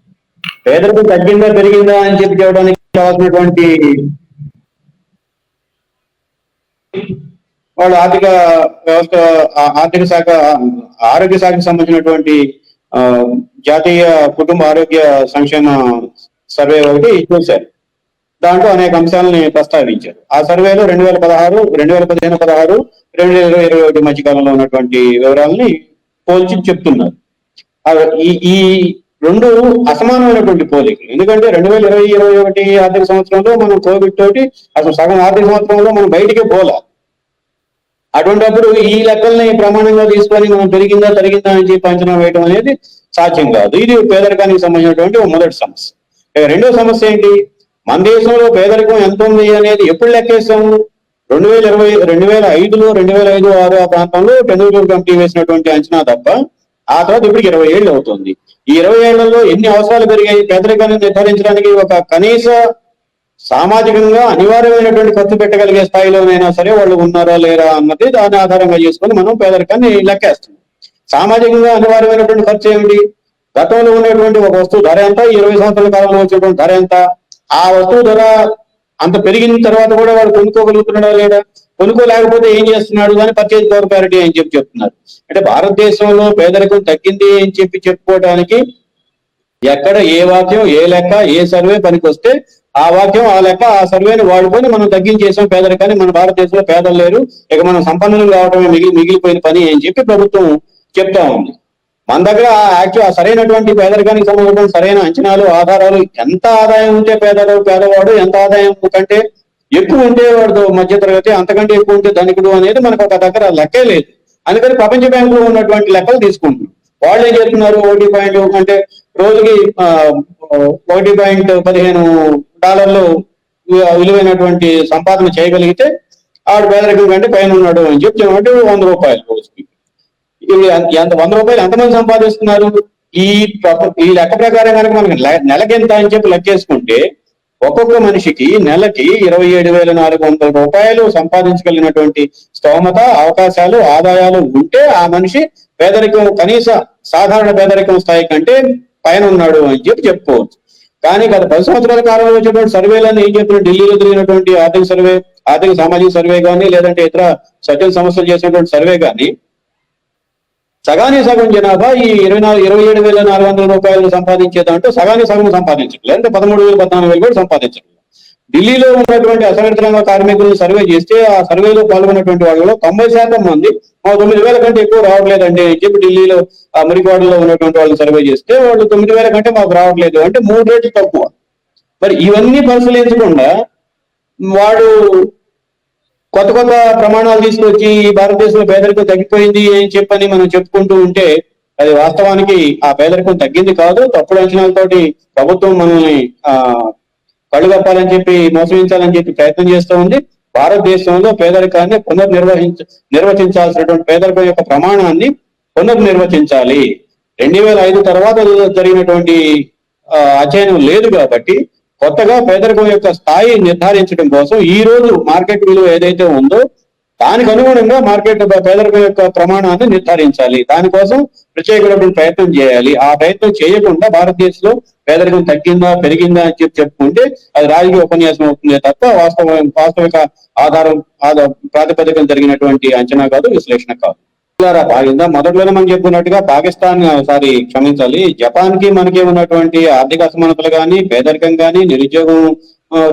పేదరికం తగ్గిందా పెరిగిందా అని చెప్పి చెప్పడానికి కావాల్సినటువంటి వాళ్ళు ఆర్థిక వ్యవస్థ, ఆర్థిక శాఖ, ఆరోగ్య శాఖకు సంబంధించినటువంటి జాతీయ కుటుంబ ఆరోగ్య సంక్షేమ సర్వే ఒకటి చూశారు. దాంట్లో అనేక అంశాలని ప్రస్తావించారు. ఆ సర్వేలో 2015, 2021 మధ్య కాలంలో ఉన్నటువంటి వివరాలని పోల్చి చెప్తున్నారు. ఈ రెండు అసమానమైనటువంటి పోలికలు. ఎందుకంటే 2020-21 ఆర్థిక సంవత్సరంలో మనం కోవిడ్ తోటి అసలు సగం ఆర్థిక సంవత్సరంలో మనం బయటికే పోలా. అటువంటిప్పుడు ఈ లెక్కల్ని ప్రమాణంగా తీసుకొని మనం పెరిగిందా తరిగిందా అని చెప్పి అంచనా వేయడం అనేది సాధ్యం కాదు. ఇది పేదరికానికి సంబంధించినటువంటి మొదటి సమస్య. రెండో సమస్య ఏంటి? మన దేశంలో పేదరికం ఎంత ఉంది అనేది ఎప్పుడు లెక్కేస్తాము? 2005లో 2005-06 ఆ ప్రాంతంలో టెండూల్కర్ కమిటీ వేసినటువంటి అంచనా తప్ప ఆ తర్వాత ఇప్పటికి 20 ఏళ్ళు అవుతుంది. ఈ 20 ఏళ్లలో ఎన్ని అవసరాలు పెరిగాయి? పేదరికాన్ని నిర్ధారించడానికి ఒక కనీస సామాజికంగా అనివార్యమైనటువంటి ఖర్చు పెట్టగలిగే స్థాయిలోనైనా సరే వాళ్ళు ఉన్నారా లేరా అన్నది దాన్ని ఆధారంగా చేసుకొని మనం పేదరికాన్ని లెక్కేస్తున్నాం. సామాజికంగా అనివార్యమైనటువంటి ఖర్చు ఏమిటి? గతంలో ఉన్నటువంటి ఒక వస్తువు ధర ఎంత, 20 సంవత్సరాల కాలంలో వచ్చేటువంటి ధర ఎంత, ఆ వస్తువు ధర అంత పెరిగిన తర్వాత కూడా వాడు కొనుక్కోగలుగుతున్నాడా లేదా, కొనుక్కోలేకపోతే ఏం చేస్తున్నాడు అని పర్చేజ్ పవర్ ప్యారిటీ అని చెప్పి చెప్తున్నారు. అంటే భారతదేశంలో పేదరికం తగ్గింది అని చెప్పి చెప్పుకోవడానికి ఎక్కడ ఏ వాక్యం, ఏ లెక్క, ఏ సర్వే పనికి వస్తే ఆ వాక్యం, ఆ లెక్క, ఆ సర్వేని వాడుకొని మనం తగ్గించేసాం పేదరికాన్ని, మన భారతదేశంలో పేదలు లేరు, ఇక మనం సంపన్నులు కావడమే మిగిలిపోయిన పని అని చెప్పి ప్రభుత్వం చెప్తా ఉంది. మన దగ్గర సరైనటువంటి పేదరికానికి సంబంధించిన సరైన అంచనాలు, ఆధారాలు, ఎంత ఆదాయం ఉంటే పేదవాడు, ఎంత ఆదాయం కంటే ఎక్కువ ఉంటే వాడు మధ్యతరగతి, అంతకంటే ఎక్కువ ఉంటే ధనికుడు అనేది మనకు ఒక దగ్గర లెక్కే లేదు. అందుకని ప్రపంచ బ్యాంకులో ఉన్నటువంటి లెక్కలు తీసుకుంటున్నారు. వాళ్ళు ఏం చేస్తున్నారు? 1 అంటే రోజుకి $1.15 విలువైనటువంటి సంపాదన చేయగలిగితే ఆడు పేదరికం కంటే పైన ఉన్నాడు అని చెప్పి ₹100 రోజుకి. ఇది ₹100 ఎంతమంది సంపాదిస్తున్నారు? ఈ లెక్క ప్రకారం కనుక మనకి నెలకి ఎంత అని చెప్పి లెక్కేసుకుంటే ఒక్కొక్క మనిషికి నెలకి ₹27,400 సంపాదించగలిగినటువంటి స్తోమత, అవకాశాలు, ఆదాయాలు ఉంటే ఆ మనిషి పేదరికం కనీస సాధారణ పేదరికం స్థాయి కంటే పైన ఉన్నాడు అని చెప్పి చెప్పుకోవచ్చు. కానీ గత 10 సంవత్సరాల కాలంలో వచ్చేటువంటి సర్వేలన్నీ ఏం చెప్పిన, ఢిల్లీలో జరిగినటువంటి ఆర్థిక సామాజిక సర్వే కానీ, లేదంటే ఇతర సర్జన్ సంస్థలు చేసినటువంటి సర్వే కానీ సగానికి సగం జనాభా ఈ ₹27,400 సంపాదించే దాంట్లో సగానికి సగం సంపాదించడం, లేదంటే 13,000, 14,000 కూడా సంపాదించడం. ఢిల్లీలో ఉన్నటువంటి అసంఘటిత రంగ కార్మికులను సర్వే చేస్తే ఆ సర్వేలో పాల్గొన్నటువంటి వాళ్ళలో 90% మంది 9,000 కంటే ఎక్కువ రావట్లేదండి అని చెప్పి ఢిల్లీలో మురికివాడలో ఉన్నటువంటి వాళ్ళు సర్వే చేస్తే వాళ్ళు 9,000 కంటే మాకు రావట్లేదు అంటే 3 రెట్లు తక్కువ. మరి ఇవన్నీ పరిశీలించకుండా వాడు కొత్త ప్రమాణాలు తీసుకొచ్చి భారతదేశంలో పేదరికం తగ్గిపోయింది అని చెప్పని మనం చెప్పుకుంటూ ఉంటే అది వాస్తవానికి ఆ పేదరికం తగ్గింది కాదు. తప్పుడు అంచనాలతోటి ప్రభుత్వం మనల్ని కళ్ళు కప్పాలని చెప్పి, మోసగించాలని చెప్పి ప్రయత్నం చేస్తూ ఉంది. భారతదేశంలో పేదరికాన్ని నిర్వచించాల్సినటువంటి పేదరికం యొక్క ప్రమాణాన్ని పునర్నిర్వచించాలి. 2005 తర్వాత జరిగినటువంటి అధ్యయనం లేదు కాబట్టి కొత్తగా పేదరికం యొక్క స్థాయి నిర్ధారించడం కోసం ఈ రోజు మార్కెట్ విలువ ఏదైతే ఉందో దానికి అనుగుణంగా పేదరికం యొక్క ప్రమాణాన్ని నిర్ధారించాలి. దానికోసం ప్రత్యేకమైనటువంటి ప్రయత్నం చేయాలి. ఆ ప్రయత్నం చేయకుండా భారతదేశంలో పేదరికం తగ్గిందా పెరిగిందా అని చెప్పుకుంటే అది రాజకీయ ఉపన్యాసం అవుతుందే తప్ప వాస్తవిక ప్రాతిపదికన జరిగినటువంటి అంచనా కాదు, విశ్లేషణ కాదు. మొదట్లోనే మనం చెప్పుకున్నట్టుగా జపాన్ కి మనకి ఉన్నటువంటి ఆర్థిక అసమానతలు కానీ, పేదరికం కానీ, నిరుద్యోగం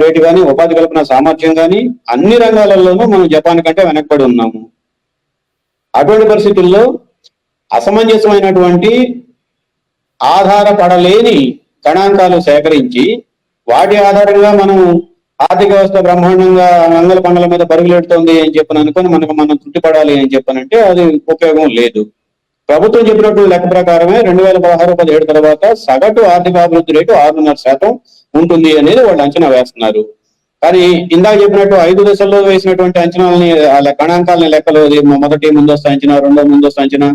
రేటు కానీ, ఉపాధి కల్పన సామర్థ్యం కానీ అన్ని రంగాలలోనూ మనం జపాన్ కంటే వెనకబడి ఉన్నాము. అటువంటి పరిస్థితుల్లో అసమంజసమైనటువంటి ఆధారపడలేని గణాంకాలు సేకరించి వాటి ఆధారంగా మనం ఆర్థిక వ్యవస్థ బ్రహ్మాండంగా మంగళ పండల మీద పరుగులెడుతోంది అని చెప్పని అనుకుని మనం తృప్తిపడాలి అని చెప్పనంటే అది ఉపయోగం లేదు. ప్రభుత్వం చెప్పినట్టు లెక్క ప్రకారమే 2016-17 తర్వాత సగటు ఆర్థికాభివృద్ధి రేటు 6.5% ఉంటుంది అనేది వాళ్ళు అంచనా వేస్తున్నారు. కానీ ఇందాక చెప్పినట్టు 5 దశల్లో వేసినటువంటి అంచనాలని గణాంకాలని లెక్కలు మొదటి ముందస్తు అంచనా, రెండో ముందస్తు అంచనా,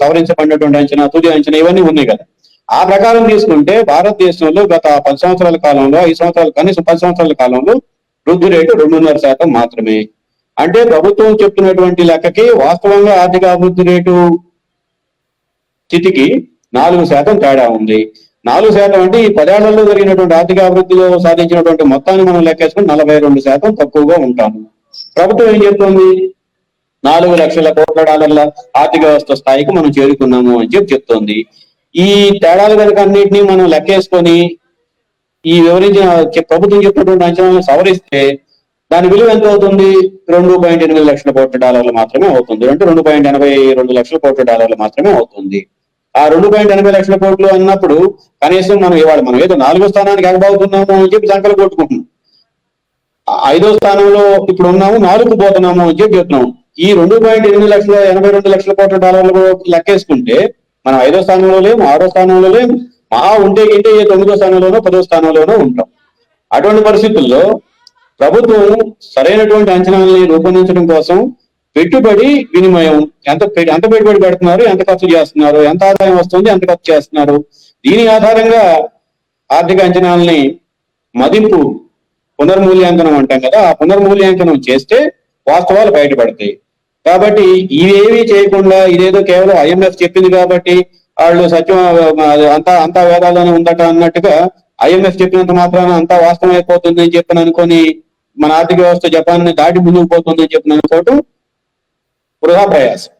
సవరించబడినటువంటి అంచనా, తుది అంచనా ఇవన్నీ ఉన్నాయి కదా. ఆ ప్రకారం తీసుకుంటే భారతదేశంలో గత 10 సంవత్సరాల కాలంలో, 5 సంవత్సరాలు కనీసం 10 సంవత్సరాల కాలంలో వృద్ధి రేటు 2.5% మాత్రమే. అంటే ప్రభుత్వం చెప్తున్నటువంటి లెక్కకి వాస్తవంగా ఆర్థిక అభివృద్ధి రేటు స్థితికి 4% తేడా ఉంది. 4% అంటే ఈ 10 ఏళ్లలో జరిగినటువంటి ఆర్థిక అభివృద్ధిలో సాధించినటువంటి మొత్తాన్ని మనం లెక్కేసుకుని 42% తక్కువగా ఉంటాము. ప్రభుత్వం ఏం చెప్తుంది? 4 లక్షల కోట్ల డాలర్ల ఆర్థిక వ్యవస్థ స్థాయికి మనం చేరుకున్నాము అని చెప్తోంది. ఈ తేడాలు కనుక అన్నింటినీ మనం లెక్కేసుకొని ఈ వివరించిన ప్రభుత్వం చెప్పినటువంటి అంచనాలను సవరిస్తే దాని విలువ ఎంత అవుతుంది? 2.8 లక్షల కోట్ల డాలర్లు మాత్రమే అవుతుంది. అంటే 2.82 లక్షల కోట్ల డాలర్లు మాత్రమే అవుతుంది. ఆ 2.80 లక్షల కోట్లు అన్నప్పుడు కనీసం మనం ఏదో 4వ స్థానానికి ఎగబావుతున్నాము అని చెప్పి సంకలు కొట్టుకుంటున్నాం. 5వ స్థానంలో ఇప్పుడు ఉన్నాము, 4కు పోతున్నాము అని చెప్పి చెప్తున్నాం. ఈ 2.82 లక్షల కోట్ల డాలర్లు లెక్కేసుకుంటే మనం 5వ స్థానంలో లేము, 6వ స్థానంలో లేము, మహా ఉంటే 9వ స్థానంలోనో 10వ స్థానంలోనో ఉంటాం. అటువంటి పరిస్థితుల్లో ప్రభుత్వం సరైనటువంటి అంచనాలని రూపొందించడం కోసం పెట్టుబడి వినిమయం ఎంత పెట్టుబడి పెడుతున్నారు, ఎంత ఖర్చు చేస్తున్నారు, ఎంత ఆదాయం వస్తుంది, ఎంత ఖర్చు చేస్తున్నారు, దీని ఆధారంగా ఆర్థిక అంచనాలని మదింపు పునర్మూల్యాంకనం అంటాం కదా, ఆ పునర్మూల్యాంకనం చేస్తే వాస్తవాలు బయటపడతాయి. కాబట్టి ఇవేవి చేయకుండా ఇదేదో కేవలం IMF చెప్పింది కాబట్టి వాళ్ళు సత్యం అంతా వేదాల్లోనే ఉందట అన్నట్టుగా IMF చెప్పినంత మాత్రాన అంతా వాస్తవం అయిపోతుంది అని చెప్పని అనుకొని మన ఆర్థిక వ్యవస్థ జపాన్ని దాటి ముందుకు పోతుంది అని చెప్పిన అనుకోవటం వృధా ప్రయాసం.